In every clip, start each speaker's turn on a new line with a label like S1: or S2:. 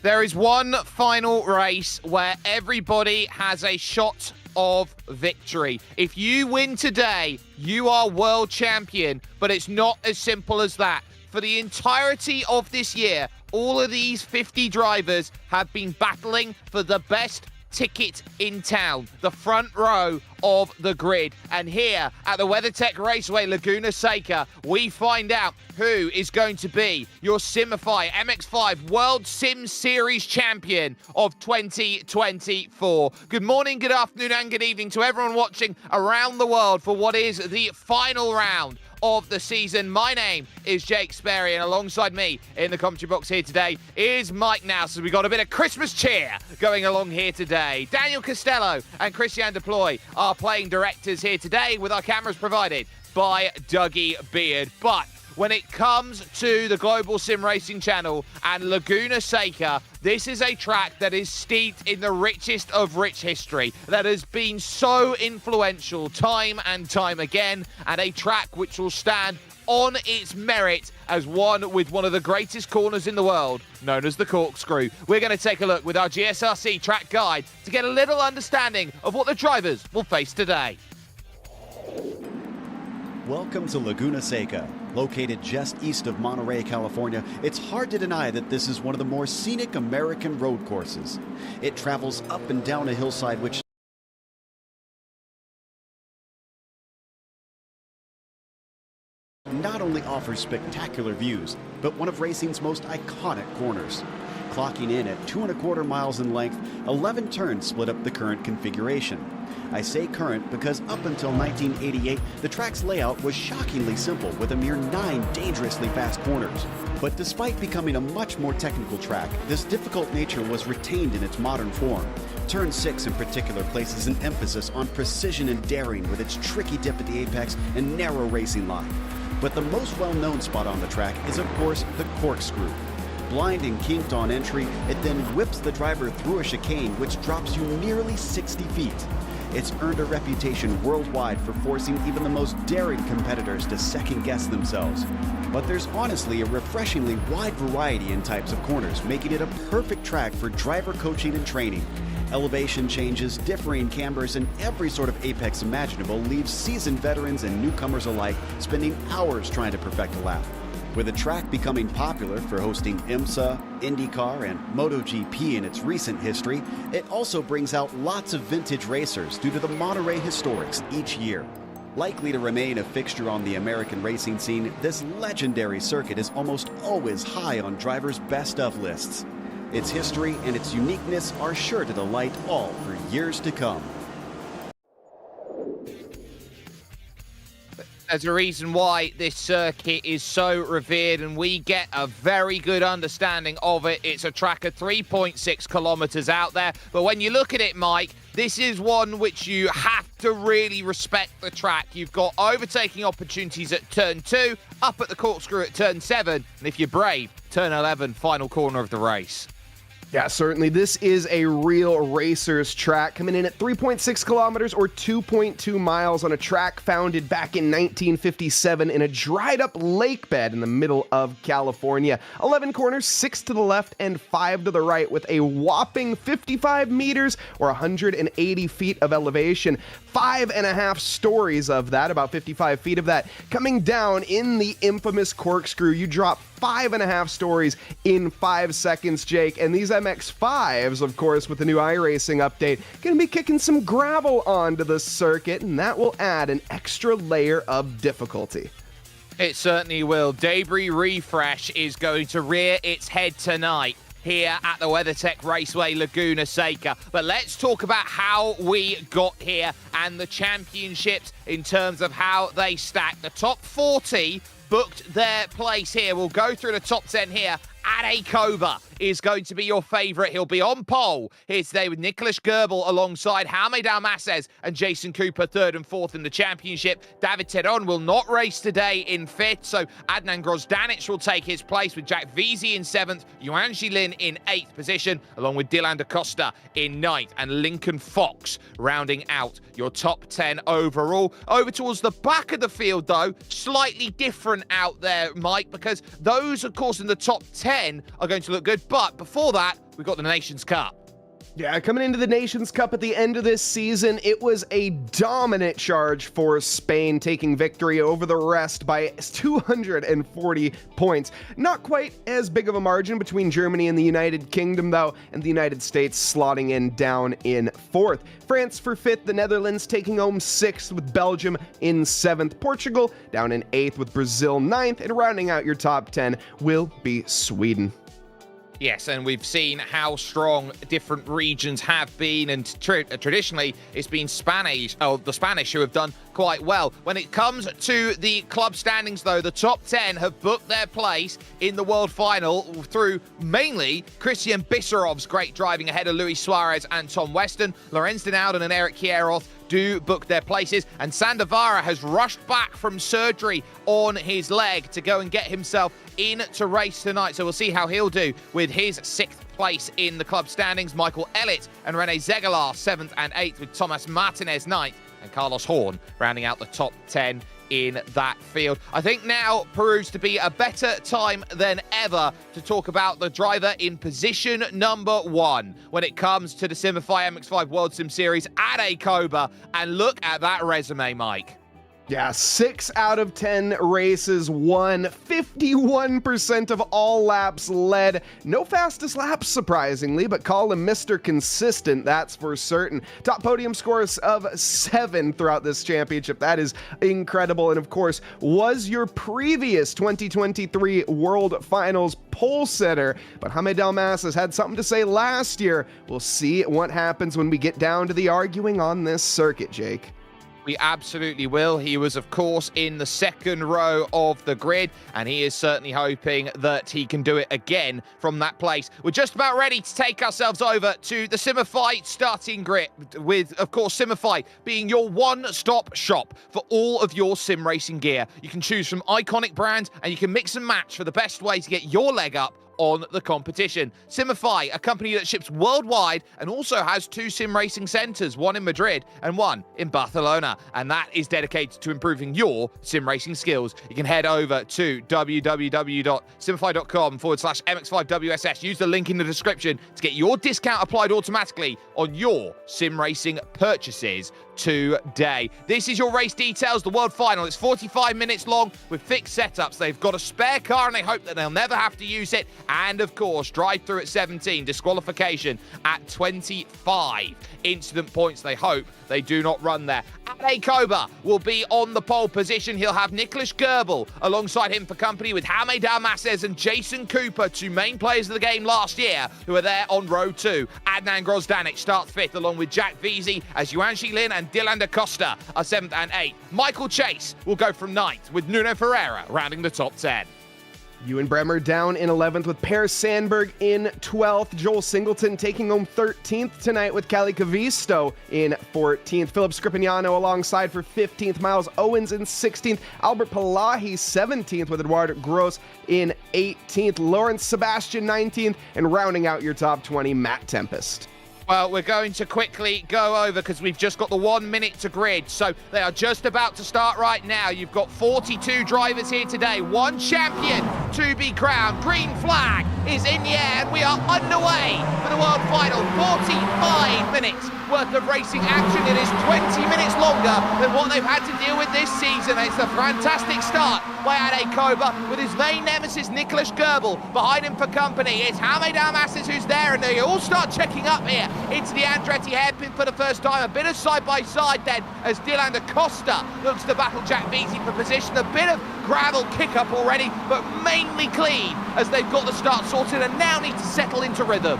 S1: There is one final race where everybody has a shot of victory. If you win today, you are world champion, but it's not as simple as that. For the entirety of this year, all of these 50 drivers have been battling for the best ticket in town, the front row of the grid. And here at the WeatherTech Raceway Laguna Seca, we find out who is going to be your Simify MX5 World Sim Series champion of 2024. Good morning, good afternoon, and good evening to everyone watching around the world for what is the final round of the season. My name is Jake Sperry, and alongside me in the commentary box here today is Mike Now. So we got a bit of Christmas cheer going along here today. Daniel Costello and Christian Deploy are playing directors here today, with our cameras provided by Dougie Beard. But when it comes to the Global SimRacing Channel and Laguna Seca, this is a track that is steeped in the richest of rich history, that has been so influential time and time again, and a track which will stand on its merit as one with one of the greatest corners in the world, known as the corkscrew. We're going to take a look with our GSRC track guide to get a little understanding of what the drivers will face today.
S2: Welcome to Laguna Seca. Located just east of Monterey, California, it's hard to deny that this is one of the more scenic American road courses. It travels up and down a hillside which not only offers spectacular views, but one of racing's most iconic corners. Clocking in at 2¼ miles in length, 11 turns split up the current configuration. I say current because up until 1988, the track's layout was shockingly simple, with a mere 9 dangerously fast corners. But despite becoming a much more technical track, this difficult nature was retained in its modern form. Turn 6 in particular places an emphasis on precision and daring, with its tricky dip at the apex and narrow racing line. But the most well-known spot on the track is, of course, the corkscrew. Blind and kinked on entry, it then whips the driver through a chicane which drops you nearly 60 feet. It's earned a reputation worldwide for forcing even the most daring competitors to second-guess themselves. But there's honestly a refreshingly wide variety in types of corners, making it a perfect track for driver coaching and training. Elevation changes, differing cambers, and every sort of apex imaginable leaves seasoned veterans and newcomers alike spending hours trying to perfect a lap. With the track becoming popular for hosting IMSA, IndyCar, and MotoGP in its recent history, it also brings out lots of vintage racers due to the Monterey historics each year. Likely to remain a fixture on the American racing scene, this legendary circuit is almost always high on drivers' best of lists. Its history and its uniqueness are sure to delight all for years to come.
S1: There's a reason why this circuit is so revered, and we get a very good understanding of it. It's a track of 3.6 kilometers out there, but when you look at it, Mike, this is one which you have to really respect the track. You've got overtaking opportunities at turn 2, up at the corkscrew at turn 7, and if you're brave, turn 11, final corner of the race.
S3: Yeah, certainly. This is a real racer's track, coming in at 3.6 kilometers or 2.2 miles on a track founded back in 1957 in a dried-up lake bed in the middle of California. 11 corners, 6 to the left and 5 to the right, with a whopping 55 meters or 180 feet of elevation. 5.5 stories of that, about 55 feet of that, coming down in the infamous corkscrew. You drop 5.5 stories in 5 seconds, Jake. And these MX5s, of course, with the new iRacing update, going to be kicking some gravel onto the circuit, and that will add an extra layer of difficulty.
S1: It certainly will. Debris Refresh is going to rear its head tonight here at the WeatherTech Raceway Laguna Seca. But let's talk about how we got here and the championships in terms of how they stack. The top 40 booked their place here. We'll go through the top 10 here. Ade Koba is going to be your favourite. He'll be on pole here today with Nicholas Goebel alongside Jaime Dalmases and Jason Cooper, 3rd and 4th in the championship. David Teron will not race today in 5th, so Adnan Grozdanic will take his place with Jack Veazey in 7th, Yuan Jilin in 8th position, along with Dylan Da Costa in 9th, and Lincoln Fox rounding out your top 10 overall. Over towards the back of the field, though, slightly different out there, Mike, because those, of course, in the top 10 are going to look good. But before that, we've got the Nations Cup.
S3: Yeah, coming into the Nations Cup at the end of this season, it was a dominant charge for Spain, taking victory over the rest by 240 points. Not quite as big of a margin between Germany and the United Kingdom, though, and the United States slotting in down in 4th. France for 5th, the Netherlands taking home 6th with Belgium in 7th. Portugal down in 8th with Brazil 9th, and rounding out your top 10 will be Sweden.
S1: Yes, and we've seen how strong different regions have been, and traditionally it's been the Spanish who have done quite well. When it comes to the club standings, though, the top 10 have booked their place in the World Final through mainly Christian Bisserov's great driving ahead of Luis Suarez and Tom Weston. Lorenz Denalden and Eric Kieroth do book their places, and Sander Vara has rushed back from surgery on his leg to go and get himself in to race tonight, so we'll see how he'll do with his 6th place in the club standings. Michael Elliott and Rene Zegelaar 7th and 8th, with Thomas Martinez 9th and Carlos Horn rounding out the top 10 in that field. I think now proves to be a better time than ever to talk about the driver in position number 1 when it comes to the Simify MX5 World Sim Series at Koba. And look at that resume, Mike.
S3: Yeah, 6 out of 10 races won, 51% of all laps led. No fastest laps, surprisingly, but call him Mr. Consistent, that's for certain. Top podium scores of 7 throughout this championship. That is incredible, and of course, was your previous 2023 World Finals pole sitter. But Jaime Dalmas has had something to say last year. We'll see what happens when we get down to the arguing on this circuit, Jake.
S1: We absolutely will. He was, of course, in the second row of the grid, and he is certainly hoping that he can do it again from that place. We're just about ready to take ourselves over to the Simify starting grid, with, of course, Simify being your one-stop shop for all of your sim racing gear. You can choose from iconic brands, and you can mix and match for the best way to get your leg up on the competition. Simify, a company that ships worldwide and also has 2 sim racing centers, one in Madrid and one in Barcelona, and that is dedicated to improving your sim racing skills. You can head over to www.simify.com/MX5WSS. Use the link in the description to get your discount applied automatically on your sim racing purchases today. This is your race details, the World Final. It's 45 minutes long with fixed setups. They've got a spare car and they hope that they'll never have to use it. And of course, drive through at 17, disqualification at 25. Incident points, they hope they do not run there. Ade Koba will be on the pole position. He'll have Nicholas Goebel alongside him for company, with Jaime Dalmases and Jason Cooper, 2 main players of the game last year, who are there on row 2. Adnan Grozdanic starts 5th, along with Jack Veazey, as Yuanxi Lin and Dylan da Costa are 7th and 8th. Michael Chase will go from 9th, with Nuno Ferreira rounding the top 10.
S3: Ewan Bremer down in 11th with Per Sandberg in 12th. Joel Singleton taking home 13th tonight with Cali Cavisto in 14th. Philip Scripignano alongside for 15th. Miles Owens in 16th. Albert Palahi 17th with Eduardo Gross in 18th. Lawrence Sebastian 19th. And rounding out your top 20, Matt Tempest.
S1: Well, we're going to quickly go over because we've just got the 1 minute to grid. So they are just about to start right now. You've got 42 drivers here today. 1 champion to be crowned. Green flag is in the air and we are underway for the World Final. 45 minutes worth of racing action. It is 20 minutes longer than what they've had to deal with this season. It's a fantastic start by Ade Koba with his main nemesis, Nicholas Goebel, behind him for company. It's Jaime Dalmases who's there, and they all start checking up here into the Andretti hairpin for the first time. A bit of side-by-side then as Dylan da Costa looks to battle Jack Veazey for position. A bit of gravel kick-up already, but mainly clean as they've got the start sorted and now need to settle into rhythm.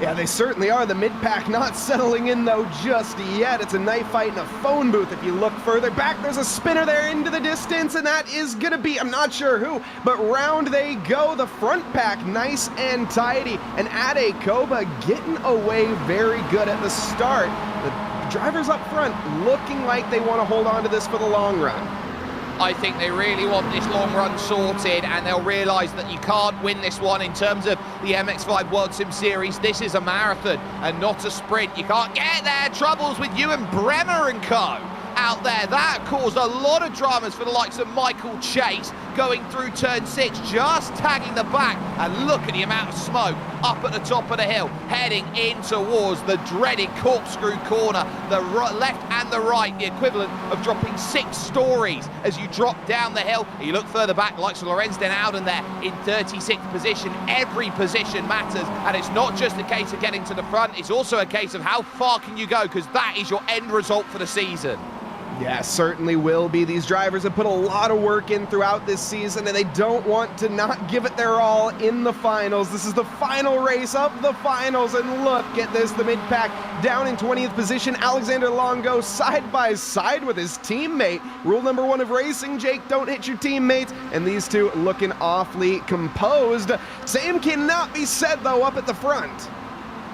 S3: Yeah, they certainly are. The mid-pack not settling in, though, just yet. It's a knife fight in a phone booth. If you look further back, there's a spinner there into the distance, and that is going to be, I'm not sure who, but round they go. The front pack nice and tidy, and Ade Koba getting away very good at the start. The drivers up front looking like they want to hold on to this for the long run.
S1: I think they really want this long run sorted, and they'll realise that you can't win this one in terms of the MX5 World Sim Series. This is a marathon and not a sprint. You can't get there. Troubles with Ewan Bremer and co. out there. That caused a lot of dramas for the likes of Michael Chase. going through turn 6, just tagging the back, and look at the amount of smoke up at the top of the hill, heading in towards the dreaded corkscrew corner, the left and the right, the equivalent of dropping 6 stories as you drop down the hill. You look further back, like Lorenz Den Ouden there in 36th position. Every position matters, and it's not just a case of getting to the front, it's also a case of how far can you go, because that is your end result for the season.
S3: Yeah, certainly will be. These drivers have put a lot of work in throughout this season, and they don't want to not give it their all in the finals. This is the final race of the finals, and look at this, the mid-pack down in 20th position. Alexander Longo side by side with his teammate. Rule number 1 of racing, Jake, don't hit your teammates, and these two looking awfully composed. Same cannot be said, though, up at the front.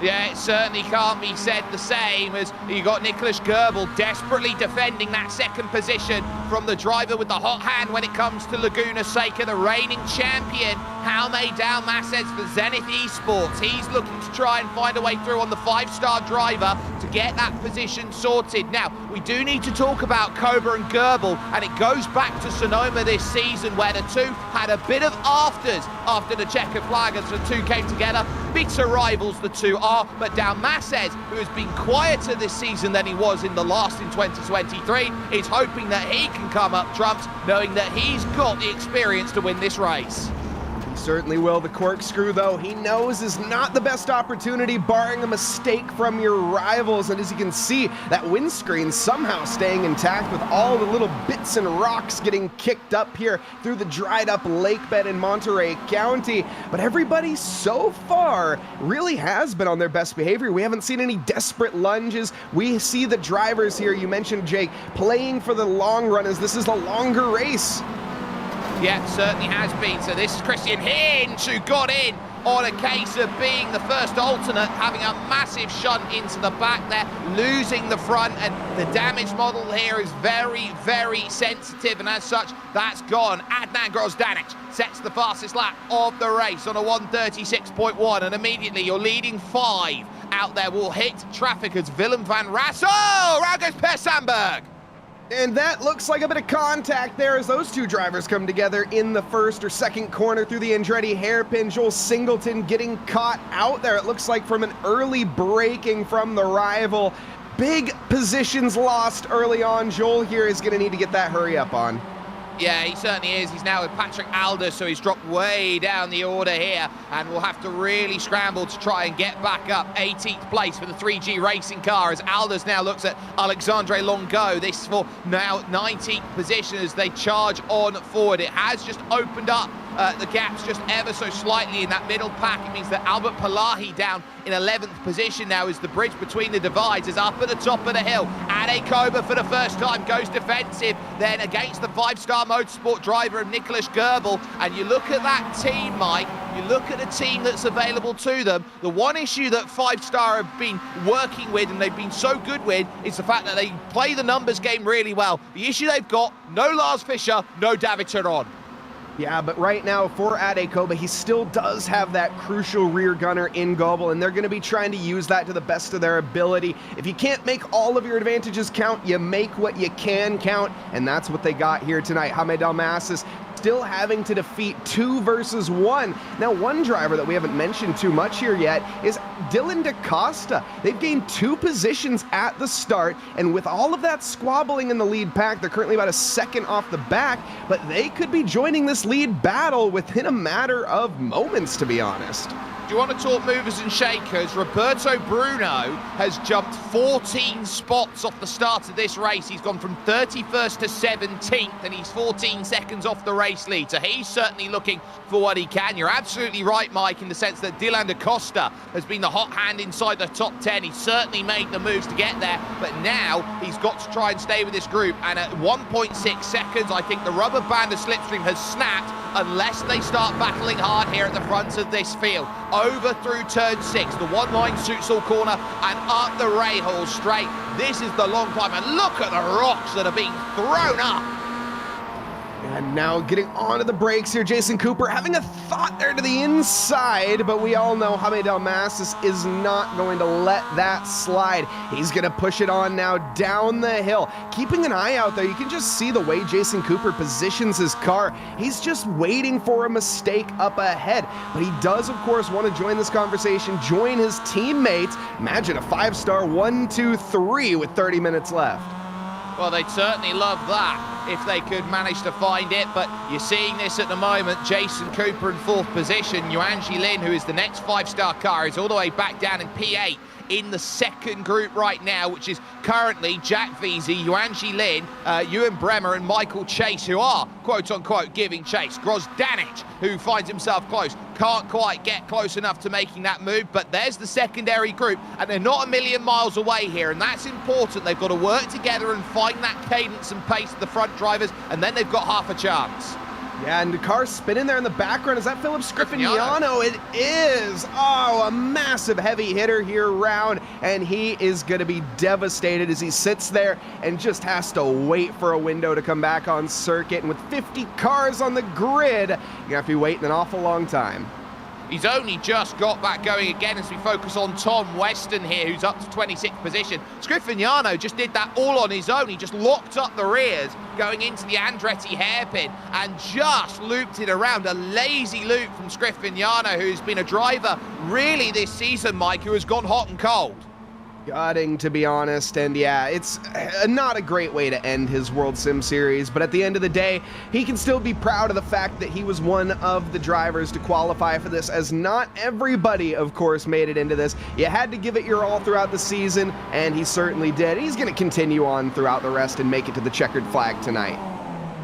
S1: Yeah, it certainly can't be said the same, as you got Nicholas Goebel desperately defending that second position from the driver with the hot hand when it comes to Laguna Seca, the reigning champion. Jaume Dalmases for Zenith Esports. He's looking to try and find a way through on the 5-star driver to get that position sorted. Now, we do need to talk about Cobra and Goebel, and it goes back to Sonoma this season, where the two had a bit of afters after the checkered flag as the two came together. Bitter rivals the two are, but Dalmases, who has been quieter this season than he was in the last in 2023, is hoping that he can come up trumps, knowing that he's got the experience to win this race.
S3: Certainly will. The corkscrew, though, he knows is not the best opportunity, barring a mistake from your rivals. And as you can see, that windscreen somehow staying intact with all the little bits and rocks getting kicked up here through the dried up lake bed in Monterey County. But everybody so far really has been on their best behavior. We haven't seen any desperate lunges. We see the drivers here, you mentioned, Jake, playing for the long run, as this is a longer race.
S1: Yeah, certainly has been. So this is Christian Hinch, who got in on a case of being the first alternate, having a massive shunt into the back there, losing the front, and the damage model here is very, very sensitive, and as such, that's gone. Adnan Grozdanic sets the fastest lap of the race on a 1:36.1, and immediately your leading 5 out there will hit traffic as Willem van Rassel. Round goes Per Sandberg.
S3: And that looks like a bit of contact there as those two drivers come together in the first or second corner through the Andretti hairpin. Joel Singleton getting caught out there, it looks like, from an early braking from the rival. Big positions lost early on. Joel here is going to need to get that hurry up on.
S1: Yeah, he certainly is. He's now with Patrick Alders, so he's dropped way down the order here, and will have to really scramble to try and get back up. 18th place for the 3G racing car, as Alders now looks at Alexandre Longo. This for now 19th position as they charge on forward. It has just opened up the gaps just ever so slightly in that middle pack. It means that Albert Palahi down in 11th position now, as the bridge between the divides is up at the top of the hill. Ade Koba for the first time goes defensive, then against the 5-star motorsport driver of Nicholas Goebel. And you look at that team, Mike, you look at the team that's available to them. The one issue that 5-star have been working with, and they've been so good with, is the fact that they play the numbers game really well. The issue they've got, no Lars Fischer, no David Turon.
S3: Yeah, but right now for Ade Koba, he still does have that crucial rear gunner in Goebel, and they're going to be trying to use that to the best of their ability. If you can't make all of your advantages count, you make what you can count, and that's what they got here tonight. Jaume Dalmases still having to defeat 2 versus 1. Now, one driver that we haven't mentioned too much here yet is Dylan DaCosta. They've gained 2 positions at the start, and with all of that squabbling in the lead pack, they're currently about a second off the back, but they could be joining this lead battle within a matter of moments, to be honest.
S1: Do you want to talk movers and shakers? Roberto Bruno has jumped 14 spots off the start of this race. He's gone from 31st to 17th, and he's 14 seconds off the race lead. So he's certainly looking for what he can. You're absolutely right, Mike, in the sense that Dylan DaCosta has been the hot hand inside the top 10. He's certainly made the moves to get there, but now he's got to try and stay with this group. And at 1.6 seconds, I think the rubber band of slipstream has snapped, unless they start battling hard here at the front of this field. Over through turn 6, the one-line Suitsal corner, and up the Rahal straight. This is the long climb, and look at the rocks that are being thrown up.
S3: And now getting onto the brakes here, Jason Cooper having a thought there to the inside, but we all know Jaime Dalmasis is not going to let that slide. He's going to push it on now down the hill. Keeping an eye out there, you can just see the way Jason Cooper positions his car. He's just waiting for a mistake up ahead. But he does, of course, want to join this conversation, join his teammates. Imagine a 5-star 1, 2, 3 with 30 minutes left.
S1: Well, they'd certainly love that if they could manage to find it, but you're seeing this at the moment. Jason Cooper in 4th position. Yuanji Lin, who is the next 5-star car, is all the way back down in P8 in the 2nd group right now, which is currently Jack Veazey, Yuanji Lin, Ewan Bremer and Michael Chase, who are, quote-unquote, giving chase. Grosdanic, who finds himself close, can't quite get close enough to making that move, but there's the secondary group, and they're not a million miles away here, and that's important. They've got to work together and find that cadence and pace of the front drivers, and then they've got half a chance.
S3: Yeah, and the car spinning there in the background. Is that Philip Scriffignano? It is. Oh, a massive heavy hitter here round, and he is going to be devastated as he sits there and just has to wait for a window to come back on circuit. And with 50 cars on the grid, you're going to have to be waiting an awful long time.
S1: He's only just got back going again as we focus on Tom Weston here, who's up to 26th position. Scriffignano just did that all on his own. He just locked up the rears going into the Andretti hairpin and just looped it around. A lazy loop from Scriffignano, who's been a driver really this season, Mike, who has gone hot and cold.
S3: Gutting, to be honest, and yeah, it's not a great way to end his World Sim Series, but at the end of the day, he can still be proud of the fact that he was one of the drivers to qualify for this, as not everybody, of course, made it into this. You had to give it your all throughout the season, and he certainly did. He's going to continue on throughout the rest and make it to the checkered flag tonight.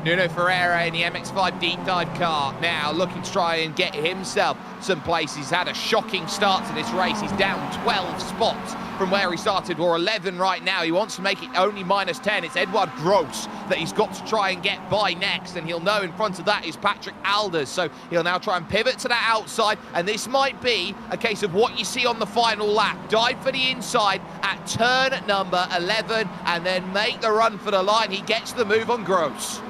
S1: Nuno Ferreira in the MX5 deep dive car now looking to try and get himself some place. He's had a shocking start to this race. He's down 12 spots from where he started, or 11 right now. He wants to make it only -10. It's Edward Gross that he's got to try and get by next, and he'll know in front of that is Patrick Alders. So he'll now try and pivot to that outside, and this might be a case of what you see on the final lap. Dive for the inside at turn number 11, and then make the run for the line. He gets the move on Gross.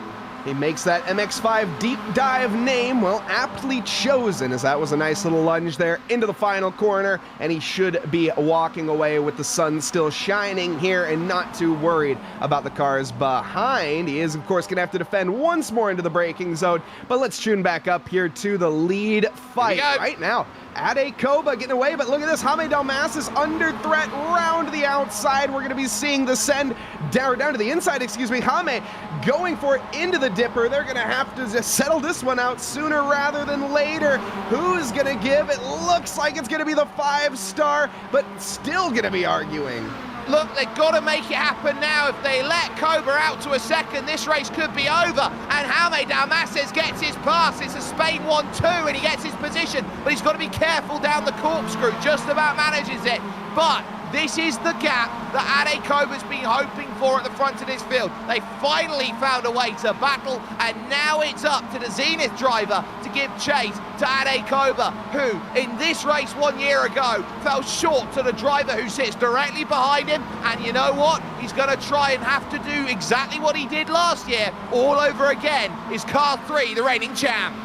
S3: He makes that MX5 deep dive name, well, aptly chosen, as that was a nice little lunge there into the final corner, and he should be walking away with the sun still shining here and not too worried about the cars behind. He is, of course, going to have to defend once more into the braking zone, but let's tune back up here to the lead fight right now. Ade Koba getting away, but look at this. Jaime Dalmasis under threat round the outside. We're going to be seeing the send down to the inside, excuse me. Jaime going for it into the dipper. They're going to have to just settle this one out sooner rather than later. Who's going to give? It looks like it's going to be the 5-star, but still going to be arguing.
S1: Look, they've got to make it happen now. If they let Cobra out to a second, this race could be over. And Jaime Dalmasis gets his pass. It's a Spain 1-2, and he gets his position. But he's got to be careful down the corkscrew. Just about manages it. But this is the gap that Ade Koba's been hoping for at the front of this field. They finally found a way to battle, and now it's up to the Zenith driver to give chase to Ade Koba, who in this race 1 year ago fell short to the driver who sits directly behind him. And you know what? He's going to try and have to do exactly what he did last year all over again. Is car 3 the reigning champ?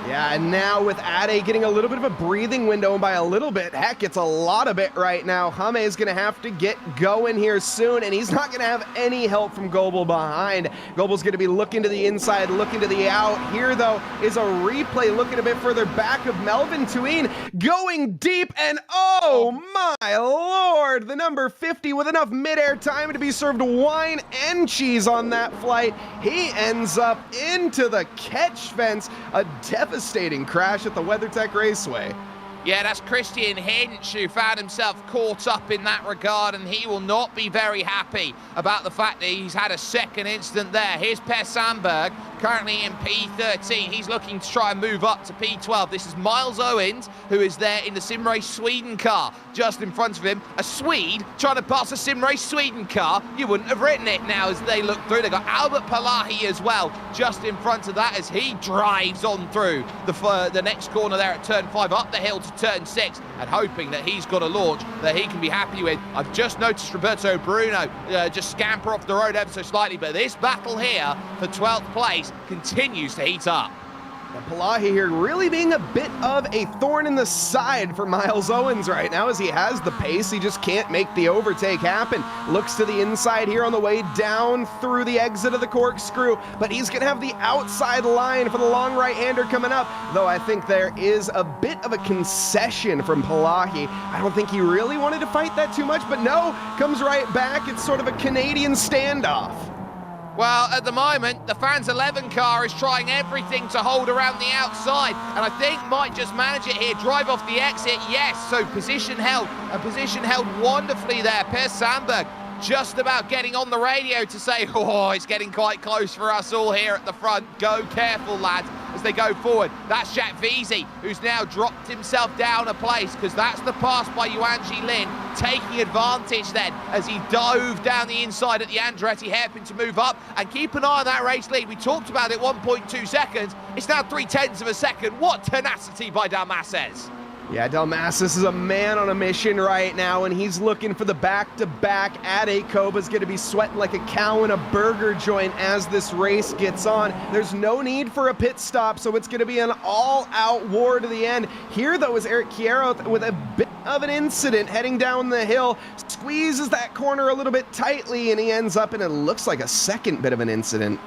S3: Yeah, and now with Ade getting a little bit of a breathing window, and by a little bit, heck, it's a lot of it right now. Jaime is going to have to get going here soon, and he's not going to have any help from Global behind. Global's going to be looking to the inside, looking to the out. Here, though, is a replay looking a bit further back of Melvin Tuin going deep, and oh my lord, the number 50 with enough midair time to be served wine and cheese on that flight. He ends up into the catch fence, a devastating crash at the WeatherTech Raceway.
S1: Yeah, that's Christian Hinch, who found himself caught up in that regard, and he will not be very happy about the fact that he's had a second incident there. Here's Per Sandberg, currently in P13. He's looking to try and move up to P12. This is Miles Owens, who is there in the SimRace Sweden car. Just in front of him, a Swede trying to pass a SimRace Sweden car. You wouldn't have written it now as they look through. They've got Albert Palahi as well, just in front of that as he drives on through the next corner there at turn 5, up the hill to turn 6, and hoping that he's got a launch that he can be happy with. I've just noticed Roberto Bruno just scamper off the road ever so slightly, but this battle here for 12th place race continues to heat up.
S3: And Palahi here really being a bit of a thorn in the side for Miles Owens right now, as he has the pace, he just can't make the overtake happen. Looks to the inside here on the way down through the exit of the corkscrew, but he's gonna have the outside line for the long right-hander coming up, though I think there is a bit of a concession from Palahi. I don't think he really wanted to fight that too much, but no, comes right back. It's sort of a Canadian standoff.
S1: Well, at the moment, the Fans 11 car is trying everything to hold around the outside, and I think might just manage it here, drive off the exit, yes, so position held, and position held wonderfully there. Per Sandberg just about getting on the radio to say, oh, it's getting quite close for us all here at the front. Go careful, lads, as they go forward. That's Jack Veazey, who's now dropped himself down a place, because that's the pass by Yuanji Lin, taking advantage then as he dove down the inside at the Andretti hairpin to move up, and keep an eye on that race lead. We talked about it, 1.2 seconds. It's now 0.3 of a second. What tenacity by Dalmases.
S3: Yeah, Dalmasis is a man on a mission right now, and he's looking for the back-to-back at Koba's going to be sweating like a cow in a burger joint as this race gets on. There's no need for a pit stop, so it's going to be an all-out war to the end. Here, though, is Eric Chiaro with a bit of an incident heading down the hill, squeezes that corner a little bit tightly, and he ends up in, it looks like, a second bit of an incident.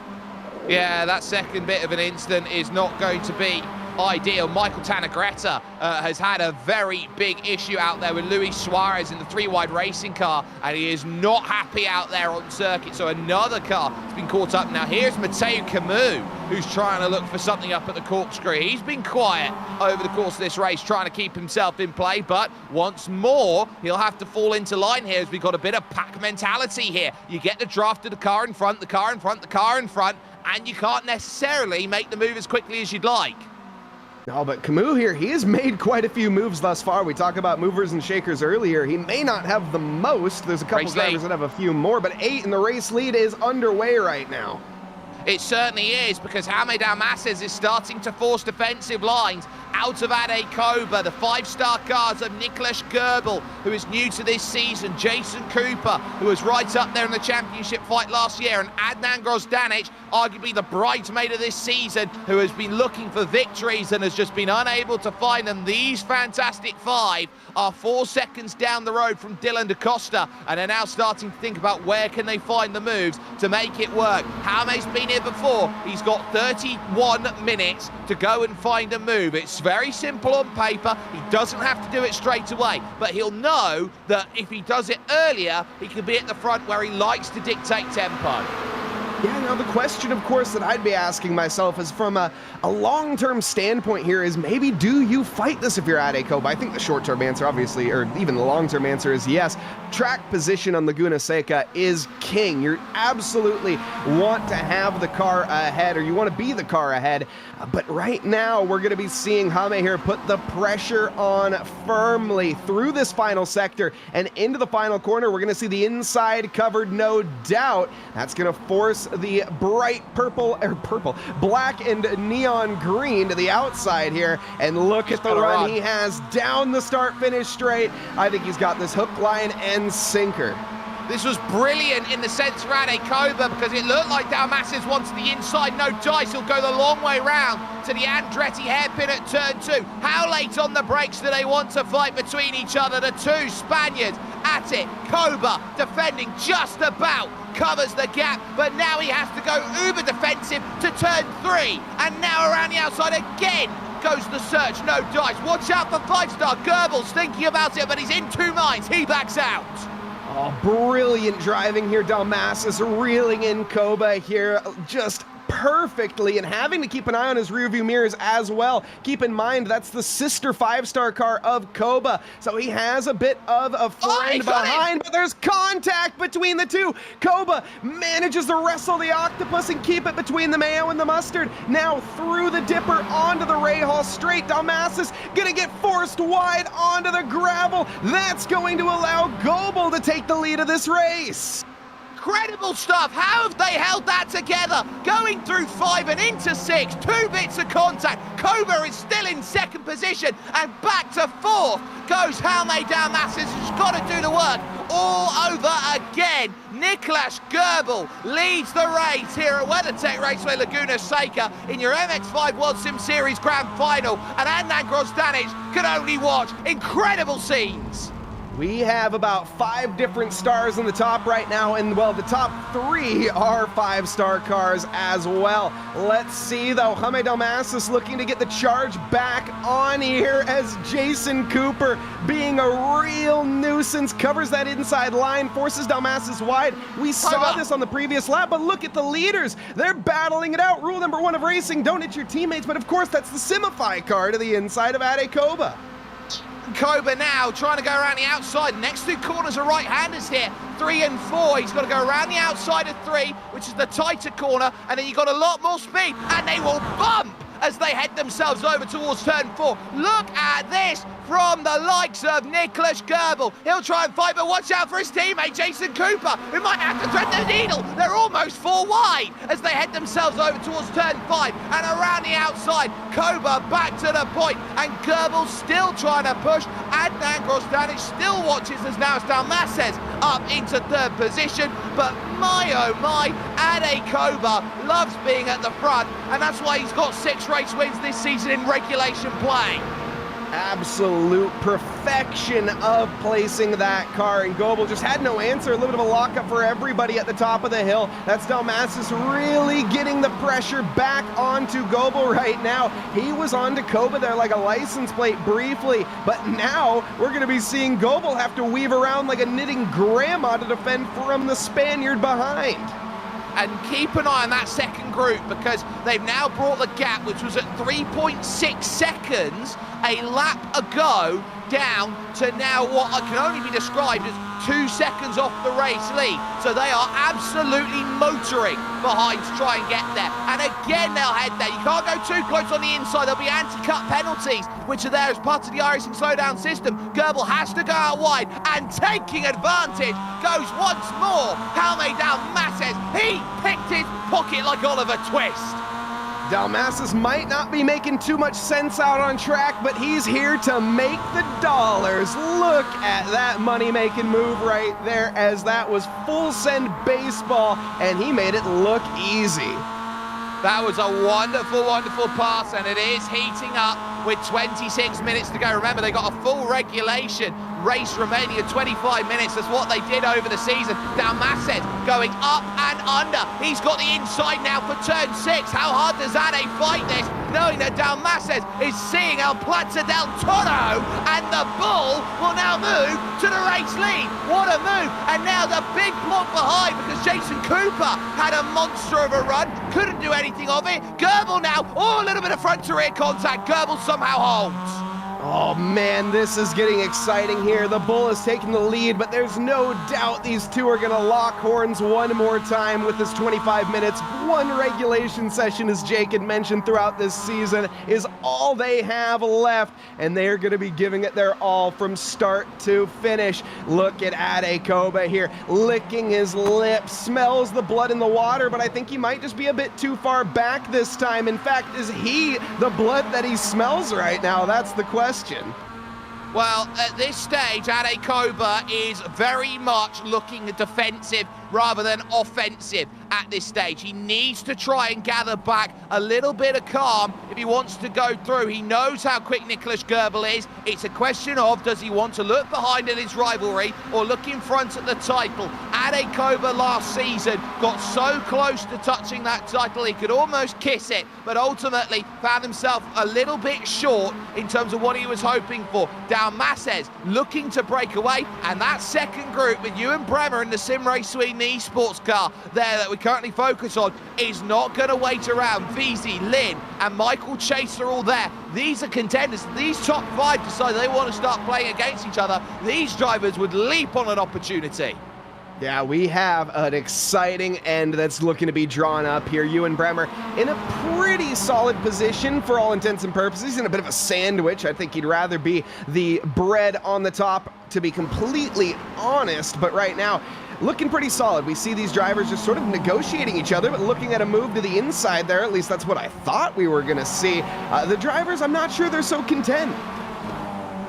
S1: Yeah, that second bit of an incident is not going to be ideal. Michael Tanagretta has had a very big issue out there with Luis Suarez in the 3-wide racing car, and he is not happy out there on circuit, so another car has been caught up. Now here's Mateo Camus, who's trying to look for something up at the corkscrew. He's been quiet over the course of this race, trying to keep himself in play, but once more, he'll have to fall into line here, as we've got a bit of pack mentality here. You get the draft of the car in front, the car in front, the car in front, and you can't necessarily make the move as quickly as you'd like.
S3: No, but Camus here, he has made quite a few moves thus far. We talked about movers and shakers earlier. He may not have the most. There's a couple drivers that have a few more, but 8 in the race lead is underway right now.
S1: It certainly is, because Jaime Dalmases is starting to force defensive lines out of Ade Koba. The 5-star cars of Nicholas Goebel, who is new to this season, Jason Cooper, who was right up there in the championship fight last year, and Adnan Grozdanic, arguably the bridesmaid of this season, who has been looking for victories and has just been unable to find them. These fantastic 5 are 4 seconds down the road from Dylan DaCosta, and are now starting to think about where can they find the moves to make it work. Jaume's been here before. He's got 31 minutes to go and find a move. It's very simple on paper. He doesn't have to do it straight away, but he'll know that if he does it earlier, he can be at the front where he likes to dictate tempo.
S3: Yeah, now the question, of course, that I'd be asking myself is from a long-term standpoint here is maybe do you fight this if you're at Koba? I think the short-term answer, obviously, or even the long-term answer is yes. Track position on Laguna Seca is king. You absolutely want to have the car ahead, or you want to be the car ahead. But right now, we're going to be seeing Jaime here put the pressure on firmly through this final sector and into the final corner. We're going to see the inside covered, no doubt. That's going to force the bright black and neon green to the outside here, and look at the run he has down the start-finish straight. I think he's got this hook, line, and sinker.
S1: This was brilliant in the sense for Ade Koba, because it looked like Dalmases wanted the inside, no dice. He'll go the long way round to the Andretti hairpin at turn 2. How late on the brakes do they want to fight between each other? The 2 Spaniards at it. Koba defending just about, covers the gap, but now he has to go uber defensive to turn 3, and now around the outside again goes the search, no dice. Watch out for 5-star. Goebbels thinking about it, but he's in 2 minds. He backs out.
S3: Oh, brilliant driving here. Dalmasis reeling in Koba here just perfectly, and having to keep an eye on his rearview mirrors as well. Keep in mind, that's the sister 5-star car of Koba, so he has a bit of a friend behind, but there's contact between the 2. Koba manages to wrestle the octopus and keep it between the mayo and the mustard. Now through the dipper onto the Rahal straight. Dalmasis gonna get forced wide onto the gravel. That's going to allow Goebel to take the lead of this race.
S1: Incredible stuff. How have they held that together? Going through 5 and into 6, 2 bits of contact. Koba is still in second position, and back to 4th goes Jaume Dalmases, who's got to do the work all over again. Nicolas Goebel leads the race here at WeatherTech Raceway Laguna Seca in your MX5 World Sim Series Grand Final, and Adnan Grozdanic can only watch. Incredible scenes.
S3: We have about 5 different stars on the top right now, and well, the top 3 are 5-star cars as well. Let's see though, Jaume Dalmases looking to get the charge back on here as Jason Cooper, being a real nuisance, covers that inside line, forces Dalmases wide. We saw this on the previous lap, but look at the leaders. They're battling it out. Rule number 1 of racing, don't hit your teammates, but of course that's the Simify car to the inside of Ade Koba.
S1: Koba now trying to go around the outside. Next 2 corners are right-handers here, 3 and 4. He's got to go around the outside of 3, which is the tighter corner, and then you've got a lot more speed, and they will bump as they head themselves over towards turn 4. Look at this from the likes of Nicolas Goebel. He'll try and fight, but watch out for his teammate, Jason Cooper, who might have to thread the needle. They're almost 4 wide as they head themselves over towards turn 5, and around the outside, Koba back to the point, and Goebel still trying to push. Adnan Grozdanic still watches as now Dalmases up into 3rd position, but my oh my, Ade Koba loves being at the front, and that's why he's got 6 race wins this season in regulation play.
S3: Absolute perfection of placing that car, and Goebel just had no answer. A little bit of a lockup for everybody at the top of the hill. That's Dalmases really getting the pressure back onto Goebel right now. He was onto Koba there like a license plate briefly, but now we're going to be seeing Goebel have to weave around like a knitting grandma to defend from the Spaniard behind.
S1: And keep an eye on that second group, because they've now brought the gap, which was at 3.6 seconds a lap ago, down to now what can only be described as 2 seconds off the race lead. So they are absolutely motoring behind to try and get there. And again, they'll head there. You can't go too close on the inside. There'll be anti-cut penalties, which are there as part of the iRacing slowdown system. Goebel has to go out wide, and taking advantage goes once more Jaume Dalmases. He picked his pocket like Oliver Twist.
S3: Dalmases might not be making too much sense out on track, but he's here to make the dollars. Look at that money-making move right there, as that was full send baseball, and he made it look easy.
S1: That was a wonderful, wonderful pass, and it is heating up with 26 minutes to go. Remember, they got a full regulation race remaining at 25 minutes. That's what they did over the season. Dalmases going up and under. He's got the inside now for turn 6. How hard does Ade fight this, knowing that Dalmases is seeing El Plaza del Toro, and the bull will now move to the race lead. What a move. And now the big block behind, because Jason Cooper had a monster of a run, couldn't do anything of it. Goebel now, a little bit of front to rear contact. Goebel somehow holds.
S3: Oh man, this is getting exciting here. The bull is taking the lead, but there's no doubt these two are gonna lock horns one more time with this 25 minutes. One regulation session, as Jake had mentioned throughout this season, is all they have left, and they're gonna be giving it their all from start to finish. Look at Ade Koba here, licking his lips, smells the blood in the water, but I think he might just be a bit too far back this time. In fact, is he the blood that he smells right now? That's the question.
S1: Well, at this stage, Ade Koba is very much looking defensive rather than offensive at this stage. He needs to try and gather back a little bit of calm if he wants to go through. He knows how quick Nicolas Goebel is. It's a question of, does he want to look behind in his rivalry or look in front at the title? Ade Koba last season got so close to touching that title, he could almost kiss it, but ultimately found himself a little bit short in terms of what he was hoping for. Dalmases looking to break away, and that second group with Ewan Bremer in the SimRace Sweden esports car there that we currently focus on is not going to wait around. VZ, Lynn and Michael Chase are all there. These are contenders. These top 5 decide they want to start playing against each other. These drivers would leap on an opportunity.
S3: Yeah, we have an exciting end that's looking to be drawn up here. Ewan Bremer in a pretty solid position for all intents and purposes. He's in a bit of a sandwich. I think he'd rather be the bread on the top, to be completely honest. But right now, looking pretty solid. We see these drivers just sort of negotiating each other, but looking at a move to the inside there, at least that's what I thought we were going to see. The drivers, I'm not sure they're so content.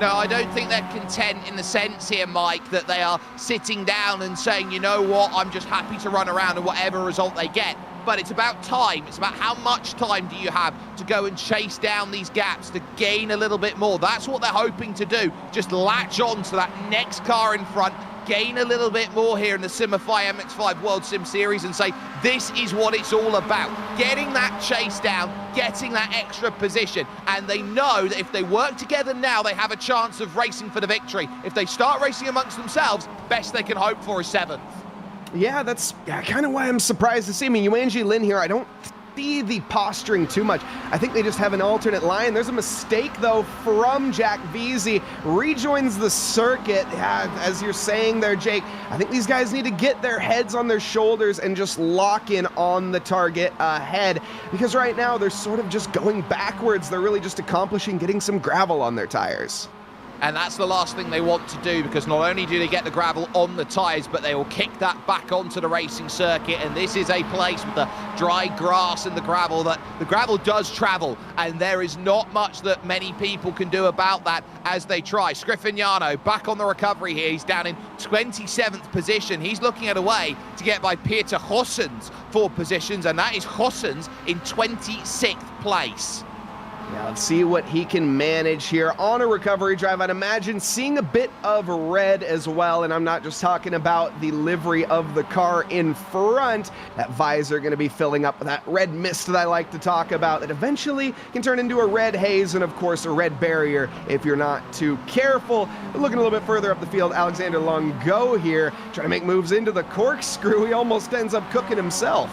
S1: No, I don't think they're content in the sense here, Mike, that they are sitting down and saying, you know what, I'm just happy to run around and whatever result they get. But it's about time. It's about how much time do you have to go and chase down these gaps to gain a little bit more. That's what they're hoping to do. Just latch on to that next car in front, gain a little bit more here in the Simify MX5 World Sim Series and say, this is what it's all about. Getting that chase down, getting that extra position. And they know that if they work together now, they have a chance of racing for the victory. If they start racing amongst themselves, best they can hope for is 7th.
S3: Yeah, that's kind of why I'm surprised to see. I mean, Yuanji Lin here, I don't see the posturing too much. I think they just have an alternate line. There's a mistake, though, from Jack Veazey. Rejoins the circuit. Yeah, as you're saying there, Jake, I think these guys need to get their heads on their shoulders and just lock in on the target ahead, because right now they're sort of just going backwards. They're really just accomplishing getting some gravel on their tires.
S1: And that's the last thing they want to do, because not only do they get the gravel on the tyres, but they will kick that back onto the racing circuit. And this is a place with the dry grass and the gravel that the gravel does travel. And there is not much that many people can do about that as they try. Scriffignano back on the recovery here. He's down in 27th position. He's looking at a way to get by Pieter Hossens 4 positions, and that is Hossens in 26th place.
S3: Now let's see what he can manage here on a recovery drive. I'd imagine seeing a bit of red as well, and I'm not just talking about the livery of the car in front. That visor going to be filling up with that red mist that I like to talk about that eventually can turn into a red haze and, of course, a red barrier if you're not too careful. But looking a little bit further up the field, Alexander Longo here trying to make moves into the corkscrew. He almost ends up cooking himself.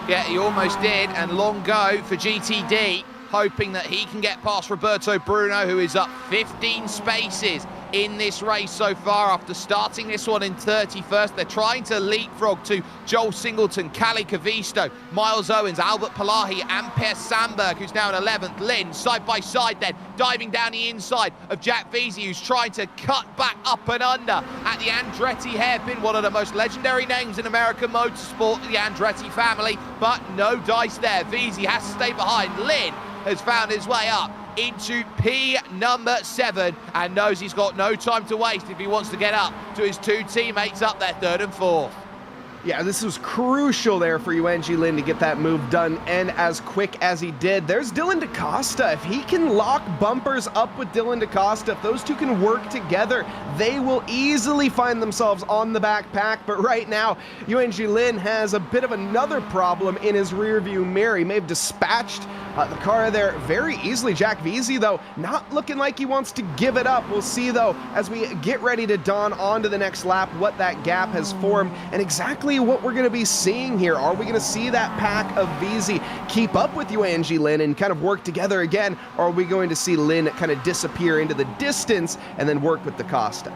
S1: Yeah, he almost did, and Longo for GTD, hoping that he can get past Roberto Bruno, who is up 15 spaces in this race so far after starting this one in 31st. They're trying to leapfrog to Joel Singleton, Cali Cavisto, Miles Owens, Albert Palahi, and Per Sandberg, who's now in 11th. Lynn, side by side then, diving down the inside of Jack Veazey, who's trying to cut back up and under at the Andretti hairpin, one of the most legendary names in American motorsport, the Andretti family, but no dice there. Veazey has to stay behind. Lynn has found his way up into P number 7 and knows he's got no time to waste if he wants to get up to his 2 teammates up there, 3rd and 4th.
S3: Yeah, this was crucial there for Yuanji Lin to get that move done, and as quick as he did. There's Dylan DaCosta. If he can lock bumpers up with Dylan DaCosta, if those two can work together, they will easily find themselves on the back pack. But right now, Yuanji Lin has a bit of another problem in his rearview mirror. He may have dispatched the car there very easily. Jack Veazey, though, not looking like he wants to give it up. We'll see, though, as we get ready to dawn onto the next lap, what that gap has formed and exactly what we're going to be seeing here. Are we going to see that pack of Veazey keep up with Yuanji Lin and kind of work together again, or are we going to see Lin kind of disappear into the distance and then work with DaCosta?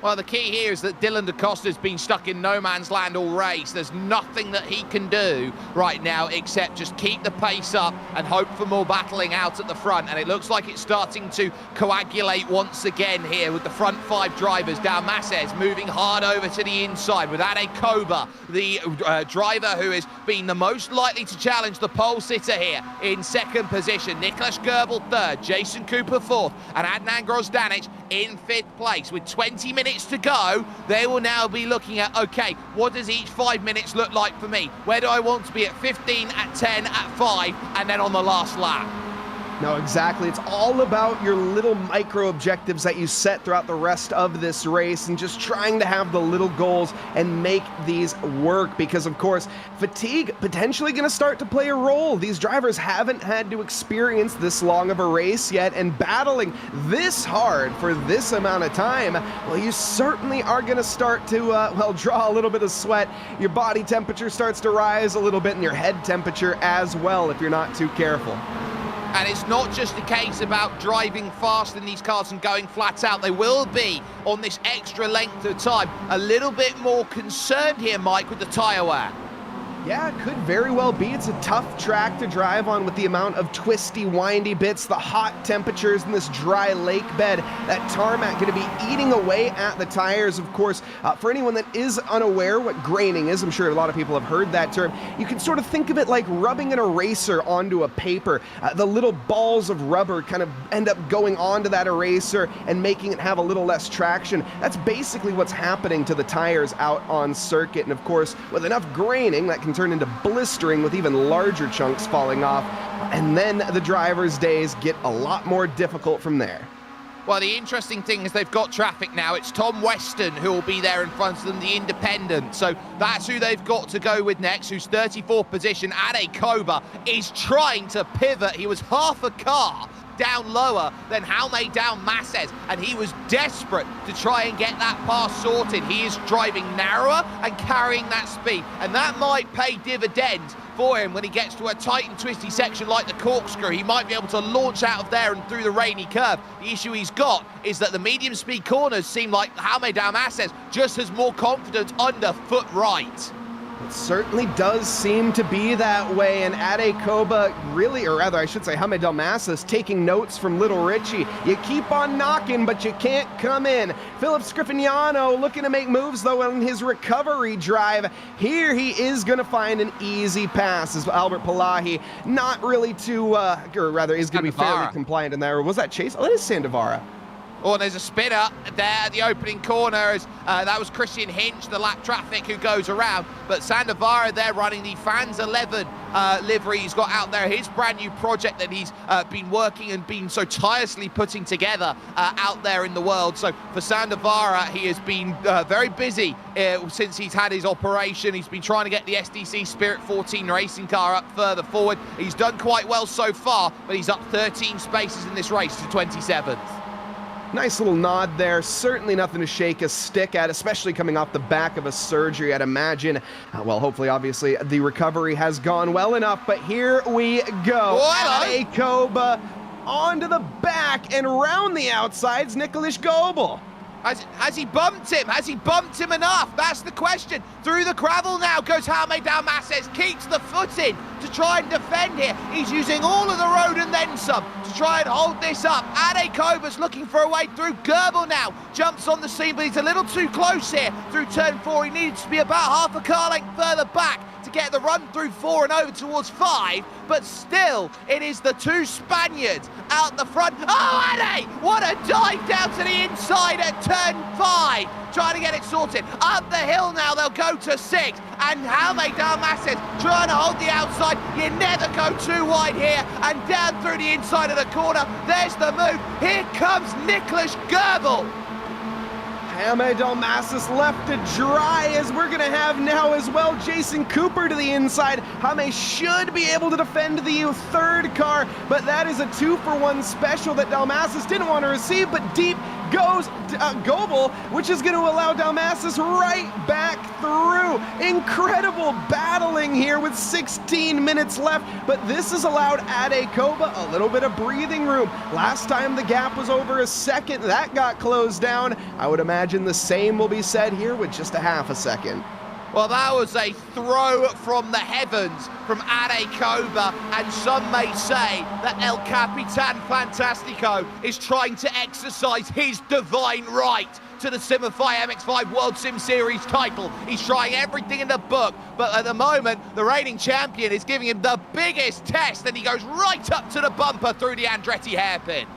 S1: Well, the key here is that Dylan DaCosta's been stuck in no man's land all race. There's nothing that he can do right now except just keep the pace up and hope for more battling out at the front. And it looks like it's starting to coagulate once again here with the front 5 drivers. Dalmases moving hard over to the inside with Ade Koba, the driver who has been the most likely to challenge the pole sitter here in 2nd position. Nicholas Goebel 3rd, Jason Cooper 4th, and Adnan Grozdanic in 5th place. With 20 minutes to go, they will now be looking at, okay, what does each 5 minutes look like for me? Where do I want to be at 15, at 10, at 5, and then on the last lap?
S3: No, exactly. It's all about your little micro objectives that you set throughout the rest of this race and just trying to have the little goals and make these work, because, of course, fatigue potentially going to start to play a role. These drivers haven't had to experience this long of a race yet, and battling this hard for this amount of time, well, you certainly are going to start to, well, draw a little bit of sweat. Your body temperature starts to rise a little bit, and your head temperature as well if you're not too careful.
S1: And it's not just a case about driving fast in these cars and going flat out. They will be, on this extra length of time, a little bit more concerned here, Mike, with the tyre wear.
S3: Yeah, it could very well be. It's a tough track to drive on with the amount of twisty, windy bits, the hot temperatures in this dry lake bed. That tarmac going to be eating away at the tires, of course. For anyone that is unaware what graining is, I'm sure a lot of people have heard that term. You can sort of think of it like rubbing an eraser onto a paper. The little balls of rubber kind of end up going onto that eraser and making it have a little less traction. That's basically what's happening to the tires out on circuit. And of course, with enough graining, that can turn into blistering with even larger chunks falling off, and then the driver's days get a lot more difficult from there.
S1: Well, the interesting thing is they've got traffic now. It's Tom Weston who will be there in front of them, the independent. So that's who they've got to go with next, who's 34th position. Ade Koba is trying to pivot. He was half a car down lower than Jaume Dalmases, and he was desperate to try and get that pass sorted. He is driving narrower and carrying that speed, and that might pay dividends for him when he gets to a tight and twisty section like the corkscrew. He might be able to launch out of there and through the rainy curve. The issue he's got is that the medium speed corners seem like Jaume Dalmases just has more confidence underfoot right.
S3: It certainly does seem to be that way, and Ade Koba really, or rather I should say Jaume Dalmases, taking notes from Little Richie. You keep on knocking, but you can't come in. Philip Scriffignano looking to make moves, though, on his recovery drive. Here he is going to find an easy pass, as Albert Palahi not really too, or rather is going to be fairly compliant in there. Was that Chase? Oh, it is Sandavara.
S1: Oh, and there's a spinner there at the opening corner. As, that was Christian Hinch, the lap traffic, who goes around. But Sandavara there running the Fans 11 livery he's got out there. His brand new project that he's been working and been so tirelessly putting together out there in the world. So for Sandavara, he has been very busy since he's had his operation. He's been trying to get the SDC Spirit 14 racing car up further forward. He's done quite well so far, but he's up 13 spaces in this race to 27th.
S3: Nice little nod there. Certainly nothing to shake a stick at, especially coming off the back of a surgery, I'd imagine. Well, hopefully, obviously, the recovery has gone well enough, but here we go. Ade Koba onto the back and round the outsides, Nicholas Goebel.
S1: Has he bumped him? Has he bumped him enough? That's the question. Through the gravel now goes Jaume Dalmases, keeps the foot in to try and defend here. He's using all of the road and then some to try and hold this up. Ade Koba's looking for a way through. Goebel now jumps on the scene, but he's a little too close here through turn 4. He needs to be about half a car length further back to get the run through 4 and over towards 5, but still it is the two Spaniards out the front. Oh, Ade! What a dive down to the inside at turn 5, trying to get it sorted. Up the hill now, they'll go to 6, and Jaume Dalmases trying to hold the outside. You never go too wide here, and down through the inside of the corner. There's the move. Here comes Nicholas Goebel.
S3: Jaume Dalmases left to dry, as we're going to have now as well Jason Cooper to the inside. Jaume should be able to defend the third car, but that is a 2-for-1 special that Dalmases didn't want to receive, but deep goes Goebel, which is going to allow Dalmases right back through. Incredible battling here with 16 minutes left, but this has allowed Ade Koba a little bit of breathing room. Last time the gap was over a second, that got closed down. I would imagine the same will be said here with just a half a second.
S1: Well, that was a throw from the heavens from Ade Koba, and some may say that El Capitan Fantastico is trying to exercise his divine right to the Simify MX5 World Sim Series title. He's trying everything in the book, but at the moment, the reigning champion is giving him the biggest test, and he goes right up to the bumper through the Andretti hairpin.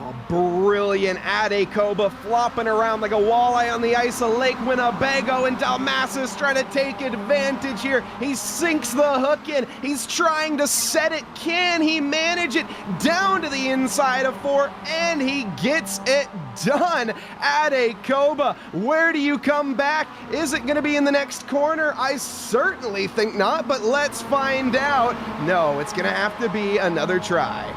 S3: Oh, brilliant. Ade Koba flopping around like a walleye on the ice of Lake Winnebago, and Dalmases trying to take advantage here. He sinks the hook in. He's trying to set it. Can he manage it down to the inside of 4? And he gets it done. Ade Koba, where do you come back? Is it going to be in the next corner? I certainly think not, but let's find out. No, it's going to have to be another try.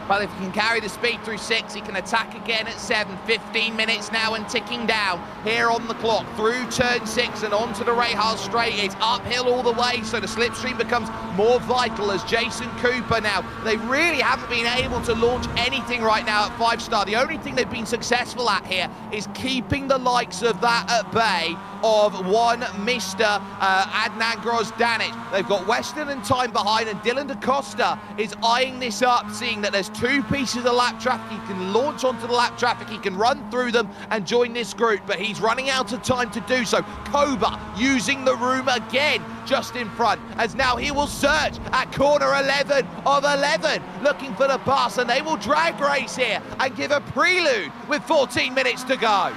S1: Well, if he can carry the speed through 6, he can attack again at 7. 15 minutes now and ticking down here on the clock through turn 6 and onto the Rahal straight. It's uphill all the way, so the slipstream becomes more vital as Jason Cooper now. They really haven't been able to launch anything right now at 5-star. The only thing they've been successful at here is keeping the likes of that at bay of one Mr. Adnan Grozdanic. They've got Western and Time behind, and Dylan DaCosta is eyeing this up, seeing that there's two pieces of lap traffic. He can launch onto the lap traffic, he can run through them and join this group, but he's running out of time to do so. Koba using the room again just in front, as now he will search at corner 11 of 11, looking for the pass, and they will drag race here and give a prelude with 14 minutes to go.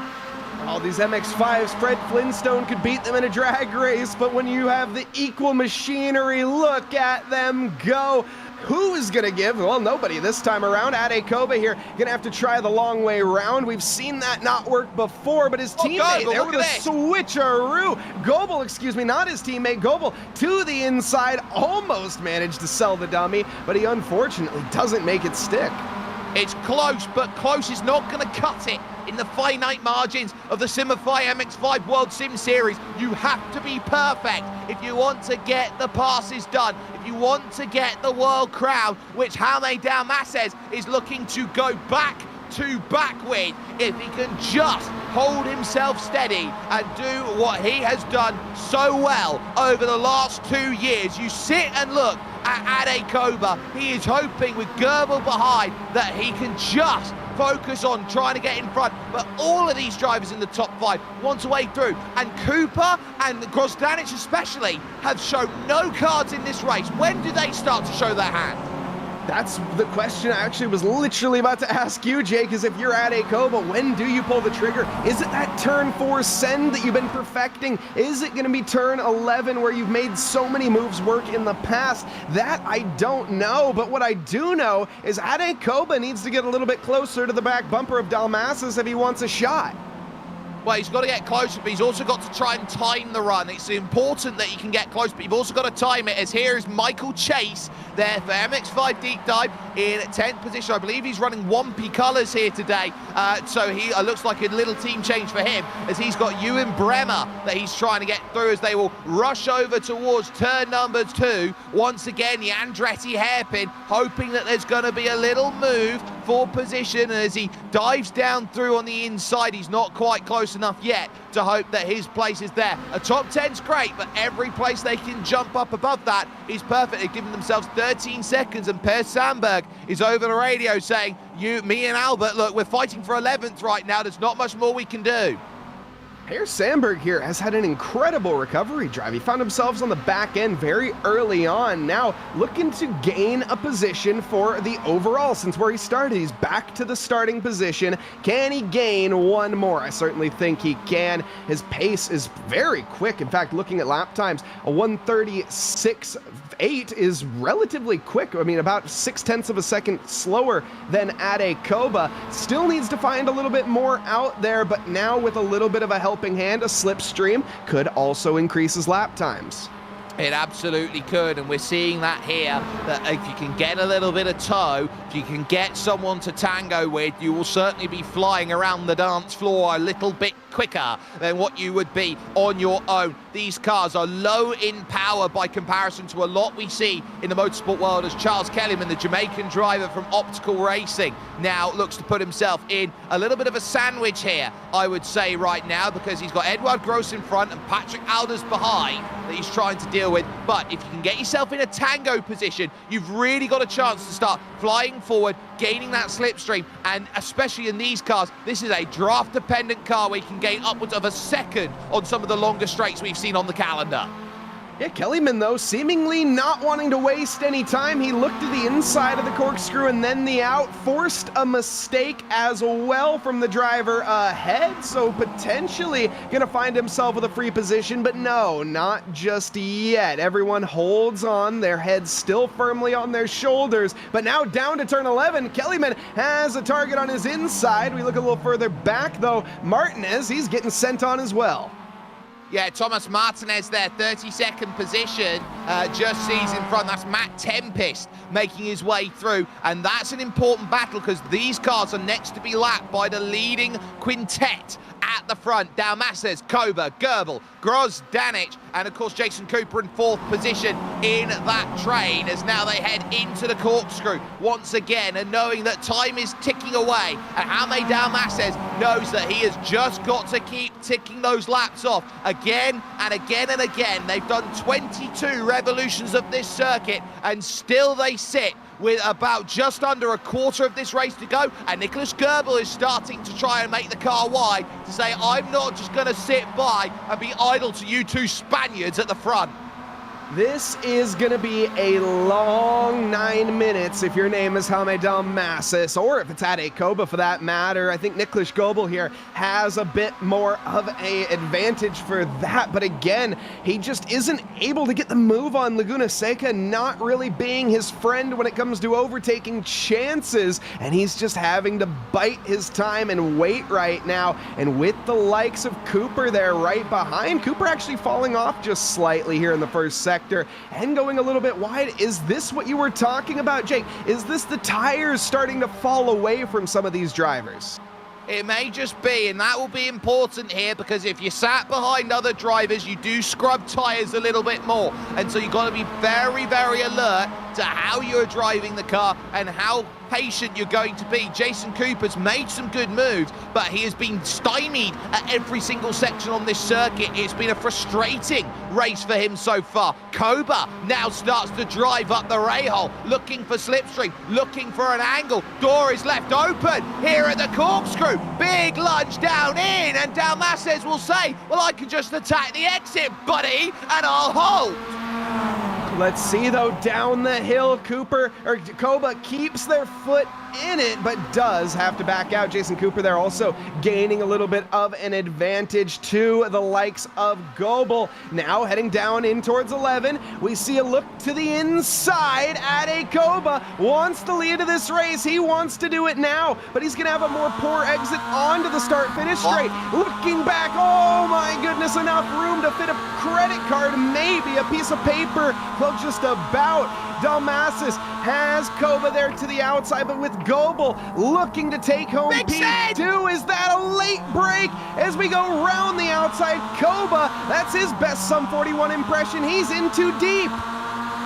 S3: All these MX5s, Fred Flintstone could beat them in a drag race, but when you have the equal machinery, look at them go. Who is going to give? Well, nobody this time around. Ade Koba here going to have to try the long way round. We've seen that not work before, but his teammate there with a switcheroo. Goebel, excuse me, not his teammate, Goebel to the inside, almost managed to sell the dummy, but he unfortunately doesn't make it stick.
S1: It's close, but close is not going to cut it. In the finite margins of the Simify MX5 World Sim Series, you have to be perfect if you want to get the passes done, if you want to get the world crown, which Jaume Dalmases is looking to go back with, if he can just hold himself steady and do what he has done so well over the last 2 years. You sit and look at Ade Koba. He is hoping with Goebel behind that he can just focus on trying to get in front, but all of these drivers in the top 5 want a way through, and Cooper and Grozdanic especially have shown no cards in this race. When do they start to show their hand?
S3: That's the question I actually was literally about to ask you, Jake, is if you're at Koba, when do you pull the trigger? Is it that turn 4 send that you've been perfecting? Is it going to be turn 11 where you've made so many moves work in the past? That I don't know, but what I do know is Ade Koba needs to get a little bit closer to the back bumper of Dalmases if he wants a shot.
S1: Well, he's got to get closer, but he's also got to try and time the run. It's important that he can get close, but you've also got to time it, as here is Michael Chase there for MX5 Deep Dive in 10th position. I believe he's running Wampy colours here today, so he looks like a little team change for him, as he's got Ewan Bremer that he's trying to get through, as they will rush over towards turn number 2. Once again, the Andretti hairpin, hoping that there's going to be a little move for position, and as he dives down through on the inside, he's not quite close enough yet to hope that his place is there. A top 10's great, but every place they can jump up above that is perfect. They've given themselves 13 seconds, and Per Sandberg is over the radio saying, me and Albert, look, we're fighting for 11th right now. There's not much more we can do.
S3: Per Sandberg here has had an incredible recovery drive. He found himself on the back end very early on. Now looking to gain a position for the overall, since where he started, he's back to the starting position. Can he gain one more? I certainly think he can. His pace is very quick. In fact, looking at lap times, a 1:36.8 is relatively quick. I mean, about 0.6 of a second slower than Ade Koba. Still needs to find a little bit more out there, but now with a little bit of a helping hand, a slipstream could also increase his lap times.
S1: It absolutely could, and we're seeing that here, that if you can get a little bit of tow, if you can get someone to tango with, you will certainly be flying around the dance floor a little bit quicker than what you would be on your own. These cars are low in power by comparison to a lot we see in the motorsport world, as Charles Kellyman, the Jamaican driver from Optical Racing, now looks to put himself in a little bit of a sandwich here, I would say right now, because he's got Edward Gross in front and Patrick Alders behind that he's trying to deal with. But if you can get yourself in a tango position, you've really got a chance to start flying forward, gaining that slipstream, and especially in these cars, this is a draft-dependent car where you can gain upwards of a second on some of the longer straights we've seen on the calendar.
S3: Yeah, Kellyman, though, seemingly not wanting to waste any time. He looked at the inside of the corkscrew and then the out, forced a mistake as well from the driver ahead, so potentially gonna find himself with a free position, but no, not just yet. Everyone holds on, their heads still firmly on their shoulders, but now down to turn 11, Kellyman has a target on his inside. We look a little further back, though, Martinez, he's getting sent on as well.
S1: Yeah, Thomas Martinez there, 32nd position, just sees in front. That's Matt Tempest making his way through, and that's an important battle because these cars are next to be lapped by the leading quintet at the front. Dalmases, Koba, Goebel, Grosdanich, and of course Jason Cooper in 4th position in that train as now they head into the corkscrew once again, and knowing that time is ticking away, and Jaume Dalmases knows that he has just got to keep ticking those laps off again and again and again. They've done 22 revolutions of this circuit and still they sit with about just under a quarter of this race to go, and Nicholas Goebel is starting to try and make the car wide to say, I'm not just going to sit by and be idle to you two Spaniards at the front.
S3: This is going to be a long 9 minutes if your name is Jaume Dalmases, or if it's Ade Koba for that matter. I think Nicholas Goebel here has a bit more of an advantage for that, but again, he just isn't able to get the move on Laguna. Seca not really being his friend when it comes to overtaking chances, and he's just having to bite his time and wait right now. And with the likes of Cooper there right behind, Cooper actually falling off just slightly here in the first sector and going a little bit wide. Is this what you were talking about, Jake? Is this the tires starting to fall away from some of these drivers?
S1: It may just be, and that will be important here, because if you sat behind other drivers, you do scrub tyres a little bit more. And so you've got to be very, very alert to how you're driving the car and how patient you're going to be. Jason Cooper's made some good moves, but he has been stymied at every single section on this circuit. It's been a frustrating race for him so far. Koba now starts to drive up the rahole, looking for slipstream, looking for an angle. Door is left open here at the corkscrew. Big lunge down in, and Dalmases will say, well, I can just attack the exit, buddy, and I'll hold.
S3: Let's see though, down the hill, Koba keeps their foot in it, but does have to back out. Jason Cooper there also gaining a little bit of an advantage to the likes of Goebel. Now heading down in towards 11, we see a look to the inside. Ade Koba wants the lead of this race. He wants to do it now, but he's gonna have a more poor exit onto the start-finish straight. Looking back, oh my goodness, enough room to fit a credit card, maybe a piece of paper. Well, just about. Dalmases has Koba there to the outside, but with Goebel looking to take home P2. Is that a late break as we go round the outside? Koba, that's his best Sum 41 impression. He's in too deep.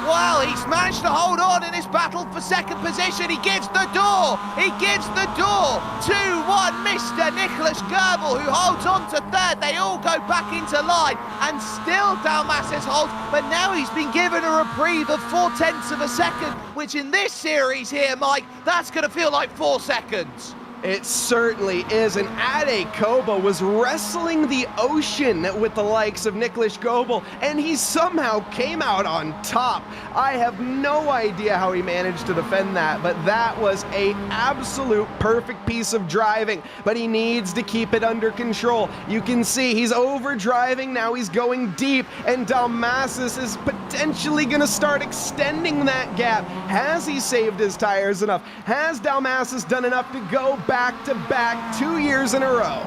S1: Well, he's managed to hold on in this battle for second position. He gives the door. He gives the door. 2-1, Mr. Nicholas Goebel, who holds on to third. They all go back into line, and still Dalmases holds, but now he's been given a reprieve of 0.4 of a second, which in this series here, Mike, that's going to feel like 4 seconds.
S3: It certainly is, and Ade Koba was wrestling the ocean with the likes of Nicholas Goebel, and he somehow came out on top. I have no idea how he managed to defend that, but that was an absolute perfect piece of driving, but he needs to keep it under control. You can see he's overdriving, now he's going deep, and Dalmases is potentially going to start extending that gap. Has he saved his tires enough? Has Dalmases done enough to go back-to-back 2 years in a row?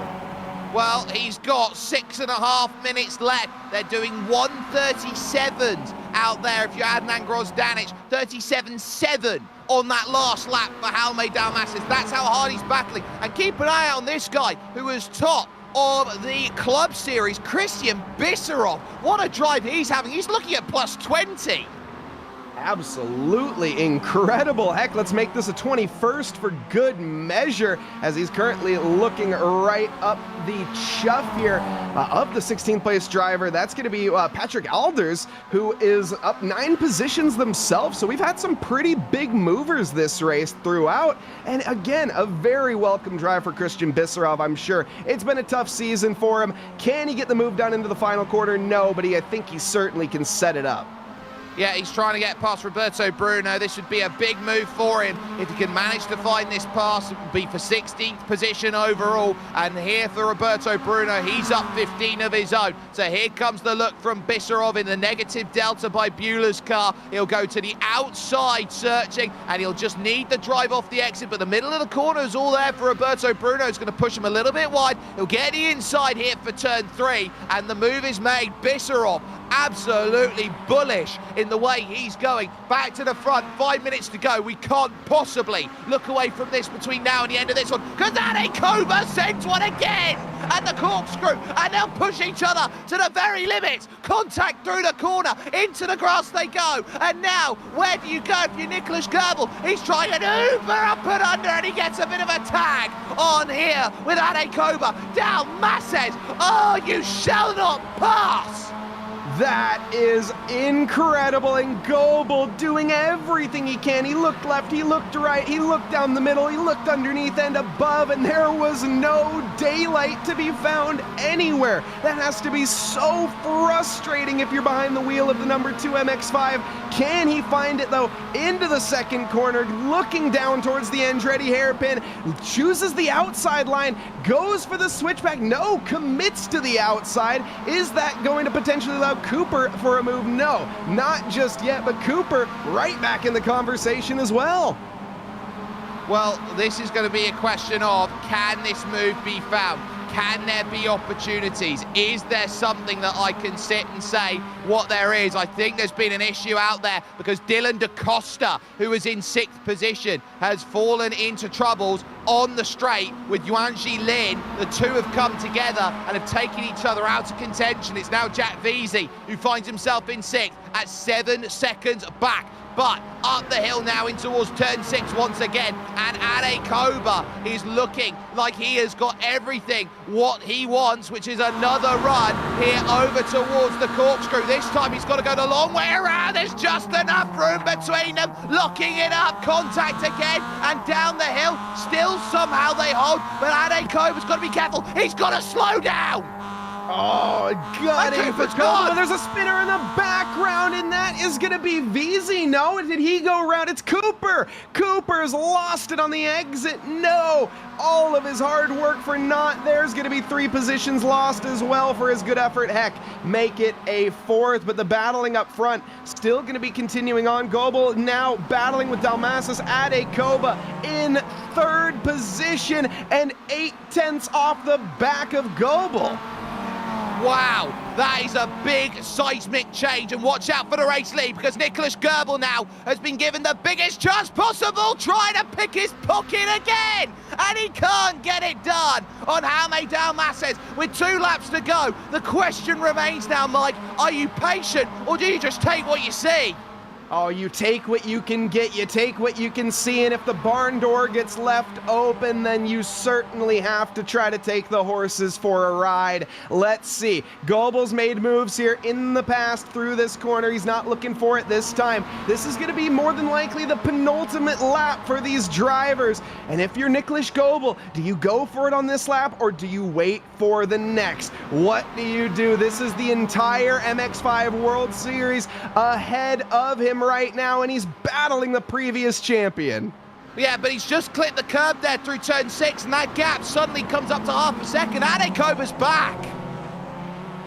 S1: Well, he's got 6.5 minutes left. They're doing 1:37 out there if you add Grosdanich. 37.7 on that last lap for Jaume Dalmases. That's how hard he's battling. And keep an eye on this guy who was top of the club series, Christian Bisserov. What a drive he's having. He's looking at plus 20.
S3: Absolutely incredible. Heck, let's make this a 21st for good measure, as he's currently looking right up the chuff here of the 16th place driver. That's going to be Patrick Alders, who is up 9 positions themselves. So we've had some pretty big movers this race throughout. And again, a very welcome drive for Christian Bisserov, I'm sure. It's been a tough season for him. Can he get the move done into the final quarter? No, but I think he certainly can set it up.
S1: Yeah, he's trying to get past Roberto Bruno. This would be a big move for him. If he can manage to find this pass, it would be for 16th position overall. And here for Roberto Bruno, he's up 15 of his own. So here comes the look from Bisserov in the negative delta by Bueller's car. He'll go to the outside searching, and he'll just need the drive off the exit. But the middle of the corner is all there for Roberto Bruno. It's going to push him a little bit wide. He'll get the inside here for turn 3, and the move is made. Bisserov absolutely bullish in the way he's going. Back to the front, 5 minutes to go. We can't possibly look away from this between now and the end of this one, because Adekoba sends one again at the corkscrew, and they'll push each other to the very limit. Contact through the corner, into the grass they go, and now where do you go if you're Nicholas Goebel? He's trying an Uber up and under, and he gets a bit of a tag on here with Adekoba. Down Masses, oh, you shall not pass!
S3: That is incredible, and Goebel doing everything he can. He looked left, he looked right, he looked down the middle, he looked underneath and above, and there was no daylight to be found anywhere. That has to be so frustrating if you're behind the wheel of the number 2 MX5. Can he find it, though, into the second corner, looking down towards the Andretti hairpin, chooses the outside line, goes for the switchback, no, commits to the outside. Is that going to potentially allow Cooper for a move? No, not just yet, but Cooper right back in the conversation as well.
S1: Well, this is going to be a question of, can this move be found? Can there be opportunities? Is there something that I can sit and say what there is? I think there's been an issue out there because Dylan DaCosta, who is in 6th position, has fallen into troubles on the straight with Yuanji Lin. The two have come together and have taken each other out of contention. It's now Jack Veazey who finds himself in 6th at 7 seconds back. But up the hill now in towards turn 6 once again, and Adekoba is looking like he has got everything what he wants, which is another run here over towards the corkscrew. This time he's got to go the long way around. There's just enough room between them, locking it up, contact again, and down the hill, still somehow they hold, but Adekoba's got to be careful. He's got to slow down.
S3: Oh, gutting for Goebel. There's a spinner in the background, and that is going to be Veazey. No, did he go around? It's Cooper. Cooper's lost it on the exit. No, all of his hard work for naught. There's going to be 3 positions lost as well for his good effort. Heck, make it a 4th, but the battling up front still going to be continuing on. Goebel now battling with Dalmasas. Adekoba in 3rd position and 8/10 off the back of Goebel.
S1: Wow, that is a big seismic change, and watch out for the race lead because Nicholas Goebel now has been given the biggest chance possible, trying to pick his pocket again, and he can't get it done on Jaime Dalmasas with 2 laps to go. The question remains now, Mike, are you patient or do you just take what you see?
S3: Oh, you take what you can get, you take what you can see, and if the barn door gets left open, then you certainly have to try to take the horses for a ride. Let's see. Goebel's made moves here in the past through this corner. He's not looking for it this time. This is going to be more than likely the penultimate lap for these drivers. And if you're Nicholas Goebel, do you go for it on this lap or do you wait for the next? What do you do? This is the entire MX5 World Series ahead of him right now, and he's battling the previous champion.
S1: Yeah, but he's just clipped the curb there through turn 6, and that gap suddenly comes up to half a second. Adekoba's back.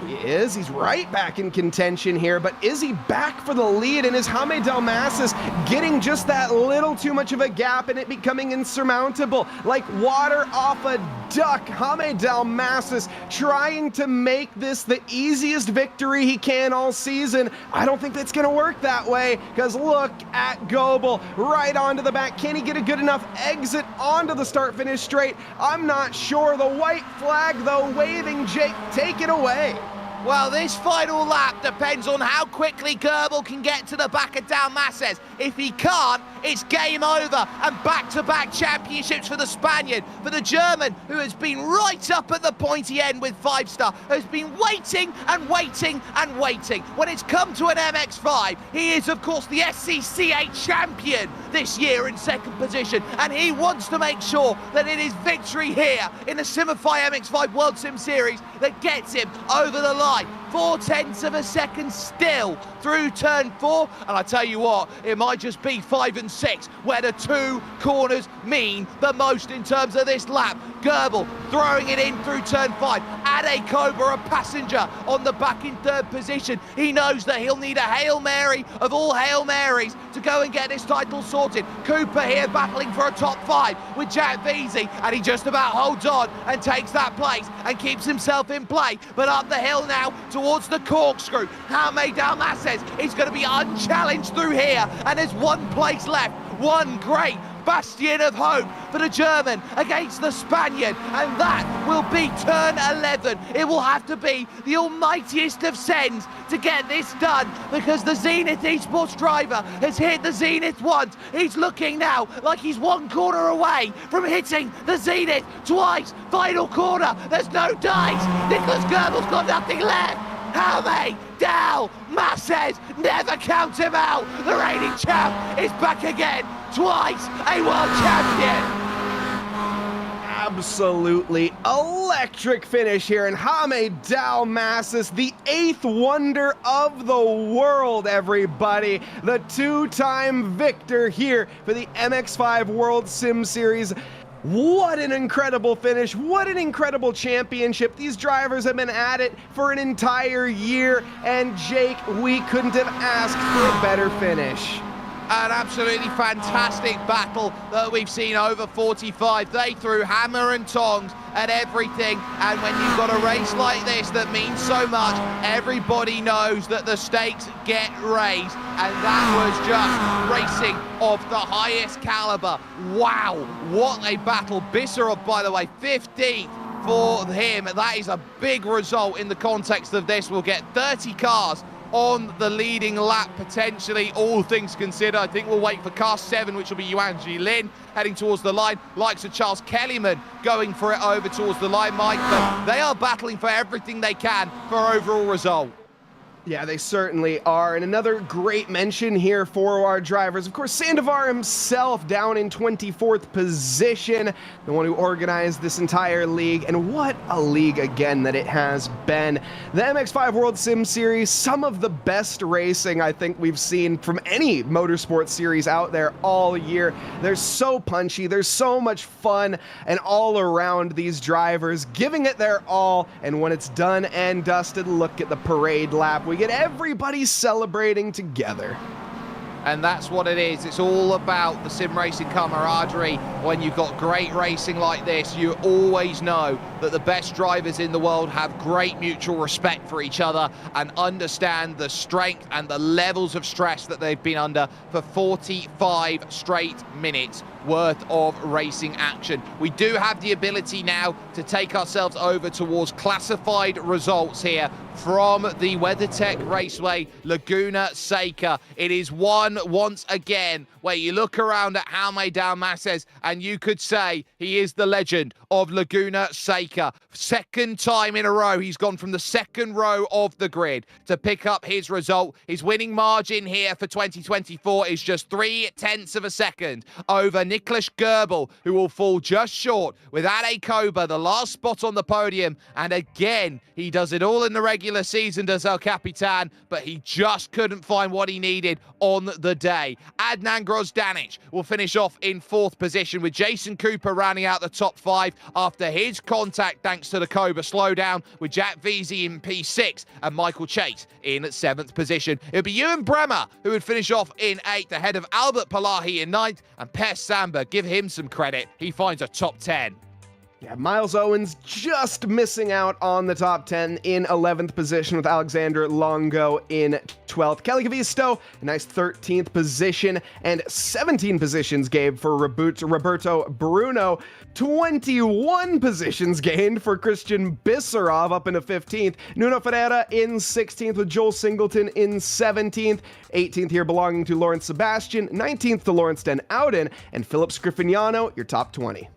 S3: He is. He's right back in contention here, but is he back for the lead? And is Jaime Dalmasas getting just that little too much of a gap and it becoming insurmountable? Like water off a duck, Jaime Dalmasas trying to make this the easiest victory he can all season. I don't think that's going to work that way, because look at Goebel right onto the back. Can he get a good enough exit onto the start-finish straight? I'm not sure. The white flag, though, waving. Jake, take it away.
S1: Well, this final lap depends on how quickly Goebel can get to the back of Dalmasas. If he can't, it's game over and back-to-back championships for the Spaniard. For the German, who has been right up at the pointy end with 5-star, has been waiting and waiting and waiting. When it's come to an MX5, he is, of course, the SCCA champion this year in 2nd position, and he wants to make sure that it is victory here in the Simify MX5 World Sim Series that gets him over the line. 4/10 of a second still through turn 4, and I tell you what, it might just be 5 and 6 where the 2 corners mean the most in terms of this lap. Goebel throwing it in through turn 5. Ade Cobra, a passenger on the back in third position. He knows that he'll need a Hail Mary of all Hail Marys to go and get this title sorted. Cooper here battling for a top 5 with Jack Veazey, and he just about holds on and takes that place and keeps himself in play. But up the hill now towards the corkscrew, Jaime Dalmases is going to be unchallenged through here, and there's one place left. One great bastion of hope for the German against the Spaniard, and that will be turn 11. It will have to be the almightiest of sends to get this done, because the Zenith Esports driver has hit the Zenith once. He's looking now like he's one corner away from hitting the Zenith twice. Final corner, there's no dice. Nicholas Goebbels got nothing left. Jaime Dalmases, never count him out. The reigning champ is back again, twice a world champion.
S3: Absolutely electric finish here, and Jaime Dalmases, the 8th wonder of the world, everybody. The 2-time victor here for the MX5 World Sim Series. What an incredible finish. What an incredible championship. These drivers have been at it for an entire year, and Jake, we couldn't have asked for a better finish.
S1: An absolutely fantastic battle that we've seen over 45. They threw hammer and tongs at everything, and when you've got a race like this that means so much, everybody knows that the stakes get raised, and that was just racing of the highest caliber. Wow, what a battle. Bisserov, by the way, 15th for him. That is a big result in the context of this. We'll get 30 cars on the leading lap, potentially, all things considered. I think we'll wait for car 7, which will be Yuan Jilin, heading towards the line. Likes of Charles Kellyman going for it over towards the line, Mike. But they are battling for everything they can for overall result.
S3: Yeah, they certainly are. And another great mention here for our drivers. Of course, Sandovar himself down in 24th position, the one who organized this entire league. And what a league again that it has been. The MX5 World Sim Series, some of the best racing I think we've seen from any motorsport series out there all year. They're so punchy, there's so much fun, and all around these drivers giving it their all. And when it's done and dusted, look at the parade lap. We get everybody celebrating together.
S1: And that's what it is. It's all about the sim racing camaraderie. When you've got great racing like this, you always know that the best drivers in the world have great mutual respect for each other and understand the strength and the levels of stress that they've been under for 45 straight minutes worth of racing action. We do have the ability now to take ourselves over towards classified results here from the WeatherTech Raceway, Laguna, Seca. It is one once again where you look around at Jaime Dalmases and you could say he is the legend of Laguna Seca. Second time in a row he's gone from the second row of the grid to pick up his result. His winning margin here for 2024 is just 0.3 of a second over Nicholas Goebbels, who will fall just short with Ade Koba, the last spot on the podium. And again, he does it all in the regular season, does El Capitan, but he just couldn't find what he needed on the day. Adnan Grozdanic will finish off in 4th position, with Jason Cooper rounding out the top 5 after his contact thanks to the Koba slowdown, with Jack Veazey in P6 and Michael Chase in 7th position. It would be Ewan Bremer who would finish off in 8th ahead of Albert Palahi in 9th, and Per Samba, give him some credit, he finds a top 10.
S3: Yeah, Miles Owens just missing out on the top 10 in 11th position, with Alexander Longo in 12th. Kelly Cavisto, a nice 13th position, and 17 positions gained for Roberto Bruno. 21 positions gained for Christian Bisserov up into 15th. Nuno Ferreira in 16th, with Joel Singleton in 17th. 18th here belonging to Lawrence Sebastian. 19th to Lawrence Den Ouden. And Philip Scriffignano, your top 20.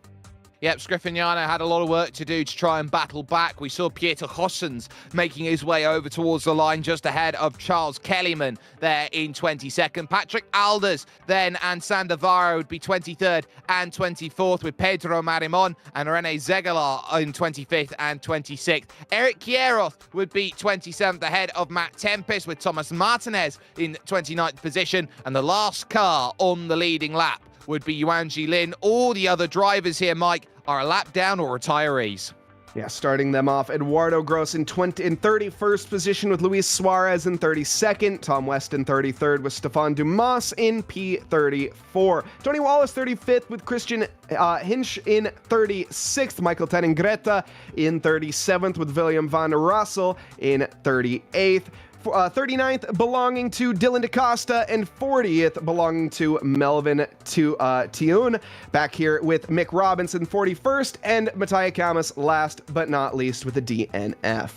S1: Yep, Scriffignano had a lot of work to do to try and battle back. We saw Pieter Goossens making his way over towards the line just ahead of Charles Kellyman there in 22nd. Patrick Alders then and Sandavaro would be 23rd and 24th, with Pedro Marimon and René Zegelar in 25th and 26th. Eric Kieroth would be 27th ahead of Matt Tempest, with Thomas Martinez in 29th position. And the last car on the leading lap would be Yuan Jilin. All the other drivers here, Mike, are a lap down or retirees.
S3: Yeah, starting them off, Eduardo Gross in 31st position with Luis Suarez in 32nd, Tom West in 33rd with Stefan Dumas in P34, Tony Wallace 35th with Christian Hinch in 36th, Michael Tenengreta in 37th with William van Russell in 38th. 39th belonging to Dylan DaCosta, and 40th belonging to Melvin Tioun. Back here with Mick Robinson 41st, and Mattia Kamas last but not least with a DNF.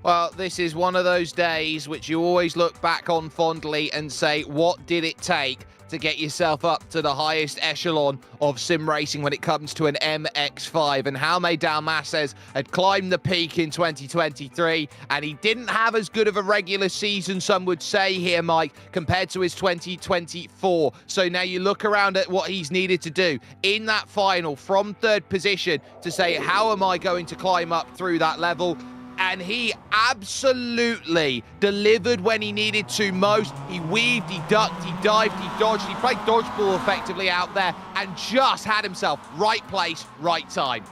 S1: Well, this is one of those days which you always look back on fondly and say, what did it take to get yourself up to the highest echelon of sim racing when it comes to an MX5? And Jaume Dalmases had climbed the peak in 2023, and he didn't have as good of a regular season, some would say here, Mike, compared to his 2024. So now you look around at what he's needed to do in that final from third position to say, how am I going to climb up through that level? And he absolutely delivered when he needed to most. He weaved, he ducked, he dived, he dodged, he played dodgeball effectively out there and just had himself right place, right time.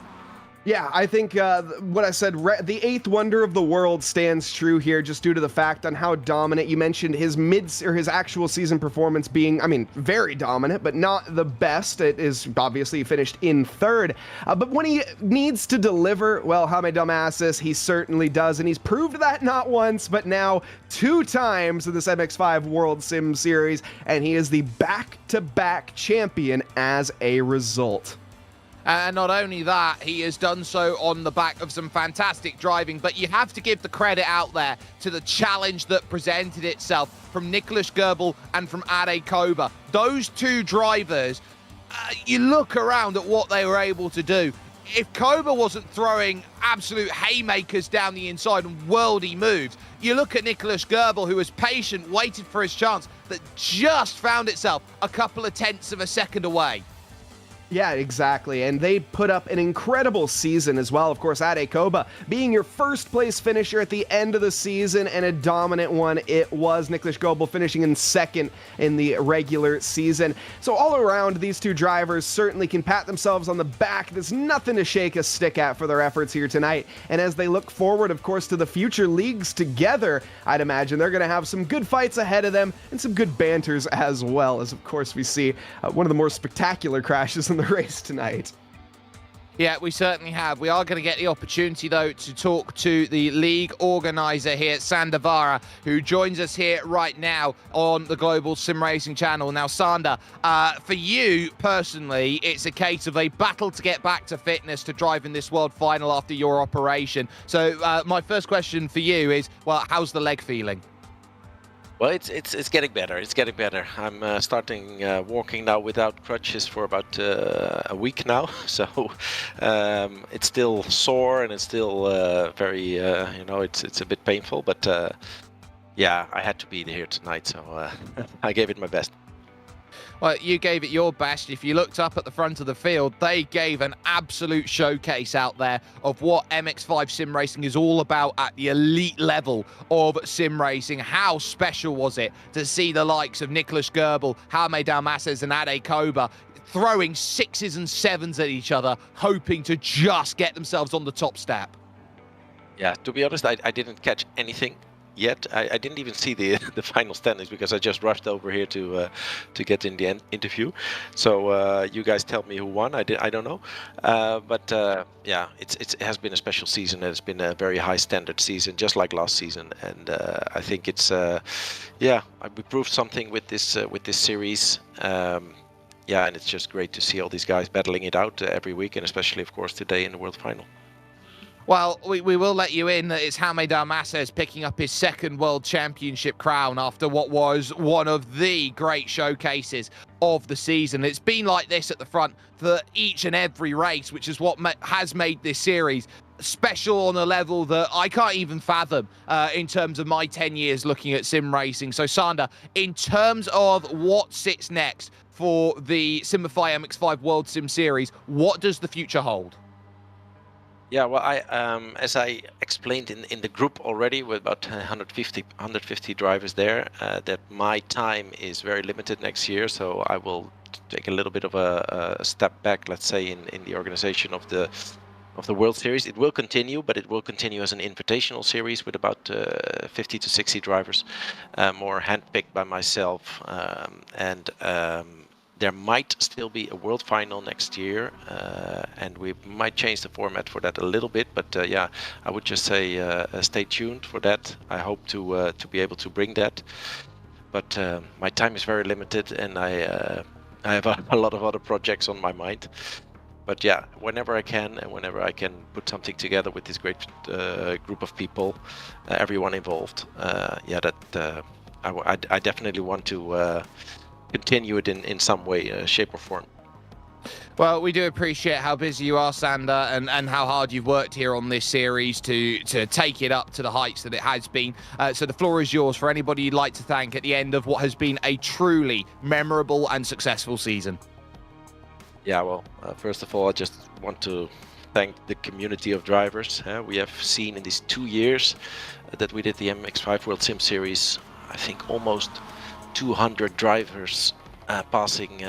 S3: Yeah, I think what I said, the eighth wonder of the world stands true here, just due to the fact on how dominant. You mentioned his his actual season performance being, I mean, very dominant, but not the best. It is obviously finished in third. But when he needs to deliver, well, Jaume Dalmases, he certainly does, and he's proved that not once, but now 2 times in this MX5 World Sim Series, and he is the back-to-back champion as a result.
S1: And not only that, he has done so on the back of some fantastic driving, but you have to give the credit out there to the challenge that presented itself from Nicholas Goebel and from Ade Koba. Those 2 drivers, you look around at what they were able to do. If Koba wasn't throwing absolute haymakers down the inside and worldy moves, you look at Nicholas Goebel, who was patient, waited for his chance, that just found itself a couple of tenths of a second away.
S3: Yeah, exactly. And they put up an incredible season as well. Of course, Ade Koba being your first place finisher at the end of the season, and a dominant one it was. Nicholas Goebel finishing in second in the regular season. So all around, these 2 drivers certainly can pat themselves on the back. There's nothing to shake a stick at for their efforts here tonight. And as they look forward, of course, to the future leagues together, I'd imagine they're going to have some good fights ahead of them and some good banters as well, as of course we see one of the more spectacular crashes in the race tonight.
S1: Yeah, we certainly have. We are going to get the opportunity, though, to talk to the league organizer here, Sander Vara, who joins us here right now on the Global SimRacing Channel. Now, Sander, for you personally, it's a case of a battle to get back to fitness to drive in this world final after your operation. So my first question for you is, well, how's the leg feeling?
S4: Well, it's getting better. It's getting better. I'm starting walking now without crutches for about a week now. So it's still sore and it's still very, it's a bit painful. But yeah, I had to be here tonight, so I gave it my best.
S1: Well, you gave it your best. If you looked up at the front of the field, they gave an absolute showcase out there of what MX5 sim racing is all about at the elite level of sim racing. How special was it to see the likes of Nicholas Goebel, Jaume Dalmases and Ade Koba throwing 6s and 7s at each other, hoping to just get themselves on the top step?
S4: Yeah, to be honest, I didn't catch anything yet. I didn't even see the final standings because I just rushed over here to get in the interview. So you guys tell me who won. I don't know. But yeah, it has been a special season. It's been a very high standard season, just like last season. And I think it's yeah, we proved something with this series. Yeah, and it's just great to see all these guys battling it out every week, and especially, of course, today in the World Final.
S1: Well, we will let you in that it's Jaume Dalmases picking up his 2nd World Championship crown after what was one of the great showcases of the season. It's been like this at the front for each and every race, which is what has made this series special on a level that I can't even fathom in terms of my 10 years looking at sim racing. So, Sander, in terms of what sits next for the Simify MX5 World Sim Series, what does the future hold?
S4: Yeah, well, as I explained in the group already, with about 150 drivers there, that my time is very limited next year, so I will take a little bit of a step back, let's say, in the organization of the the World Series. It will continue, but it will continue as an invitational series with about 50 to 60 drivers, more handpicked by myself, and there might still be a world final next year, and we might change the format for that a little bit. But yeah, I would just say stay tuned for that. I hope to be able to bring that. But my time is very limited, and I have a lot of other projects on my mind. But yeah, whenever I can, and whenever I can put something together with this great group of people, everyone involved, yeah, that I definitely want to continue it in some way, shape or form.
S1: Well, we do appreciate how busy you are, Sander, and how hard you've worked here on this series to take it up to the heights that it has been. So the floor is yours for anybody you'd like to thank at the end of what has been a truly memorable and successful season. Yeah, well, first of all, I just want to thank the community of drivers. We have seen in these 2 years that we did the MX5 World Sim Series, I think almost 200 drivers passing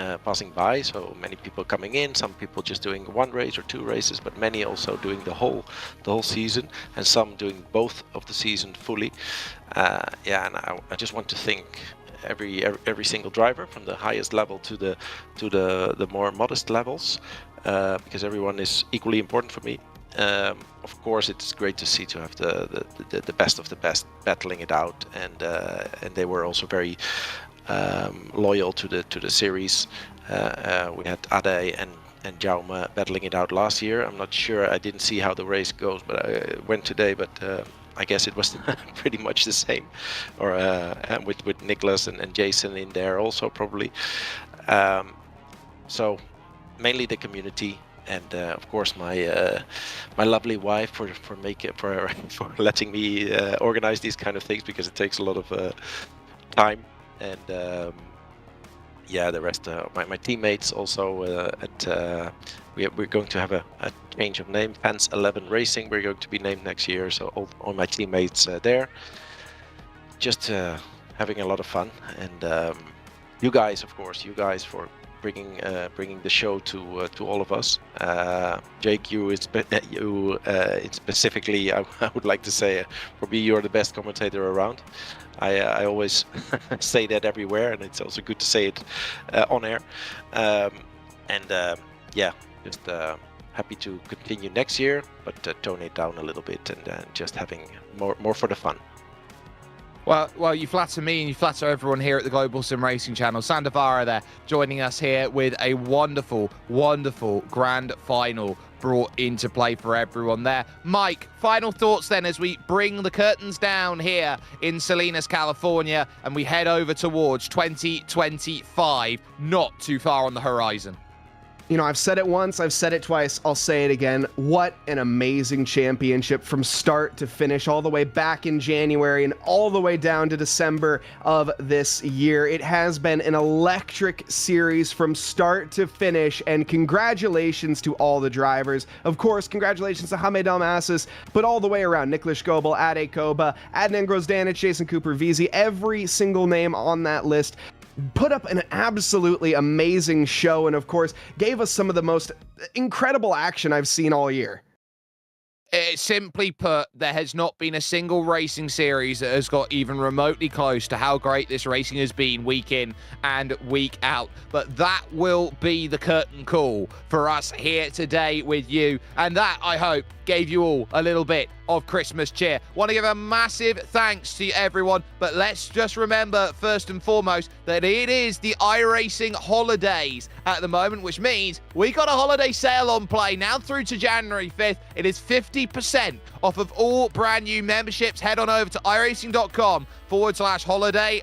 S1: by, so many people coming in, some people just doing 1 race or 2 races, but many also doing the whole season, and some doing both of the season fully. Yeah, and I just want to thank every single driver, from the highest level to the more modest levels, because everyone is equally important for me. Of course, it's great to see to have the best of the best battling it out, and they were also very loyal to the series. We had Ade and Jaume battling it out last year. I'm not sure, I didn't see how the race goes, but I went today, but I guess it was pretty much the same, or with Nicholas and Jason in there also probably. So mainly the community, and of course my lovely wife for letting me organize these kind of things, because it takes a lot of time. And yeah, the rest, my teammates also. We're going to have a change of name, Fans 11 Racing. We're going to be named next year, so all my teammates there, just having a lot of fun. And you guys, of course, for bringing the show to all of us. Jake, you specifically, I would like to say, for me, you're the best commentator around. I always say that everywhere, and it's also good to say it on air. Yeah, just happy to continue next year, but tone it down a little bit, and just having more for the fun. Well, you flatter me and you flatter everyone here at the Global SimRacing Channel. Sander Vara there, joining us here with a wonderful, wonderful grand final brought into play for everyone there. Mike, final thoughts then as we bring the curtains down here in Salinas, California, and we head over towards 2025, not too far on the horizon.
S3: You know, I've said it once, I've said it twice, I'll say it again. What an amazing championship from start to finish, all the way back in January and all the way down to December of this year. It has been an electric series from start to finish, and congratulations to all the drivers. Of course, congratulations to Jaime Dalmasis, but all the way around, Nicholas Gobel, Ade Koba, Adnan Grosdanic, Jason Cooper, Vizi, every single name on that list put up an absolutely amazing show, and of course gave us some of the most incredible action I've seen all year.
S1: Simply put, there has not been a single racing series that has got even remotely close to how great this racing has been week in and week out. But that will be the curtain call for us here today with you. And that, I hope, gave you all a little bit of Christmas cheer. Want to give a massive thanks to everyone, but let's just remember first and foremost that it is the iRacing holidays at the moment, which means we got a holiday sale on play now through to January 5th. It is 50% off of all brand new memberships. Head on over to iRacing.com/holiday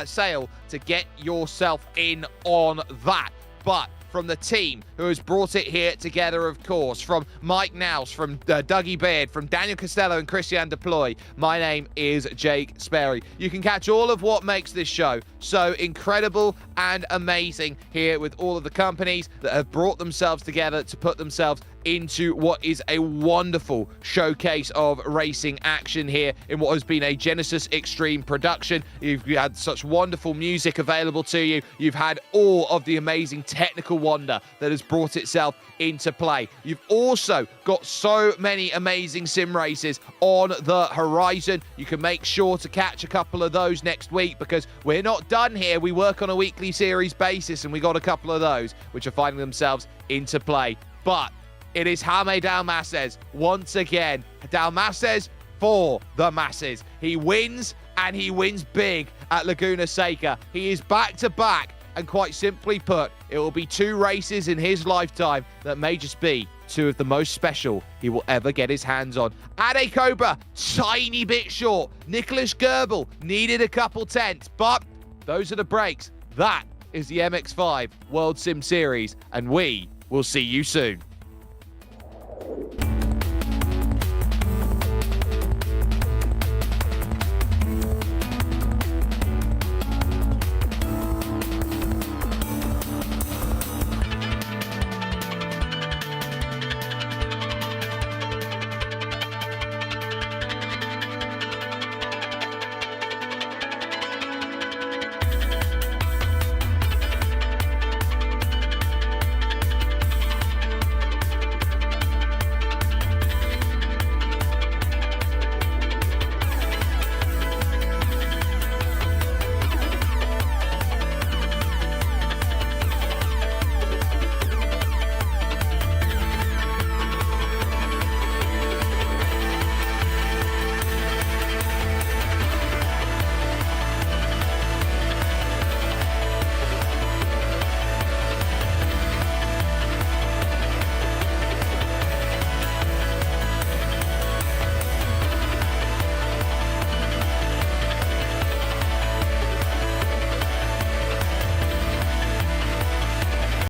S1: sale to get yourself in on that. But from the team who has brought it here together, of course, from Mike Naus, from Dougie Beard, from Daniel Costello and Christian Deploy, my name is Jake Sperry. You can catch all of what makes this show so incredible and amazing here with all of the companies that have brought themselves together to put themselves into what is a wonderful showcase of racing action here in what has been a Genesis Extreme production. You've had such wonderful music available to you. You've had all of the amazing technical wonder that has brought itself into play. You've also got so many amazing sim races on the horizon. You can make sure to catch a couple of those next week, because we're not done here. We work on a weekly series basis, and we got a couple of those which are finding themselves into play. But it is Jaime Dalmases once again. Dalmases for the masses. He wins, and he wins big at Laguna Seca. He is back-to-back, and quite simply put, it will be 2 races in his lifetime that may just be 2 of the most special he will ever get his hands on. Ade Cobra, tiny bit short. Nicholas Goebel needed a couple tenths, but those are the breaks. That is the MX5 World Sim Series, and we will see you soon.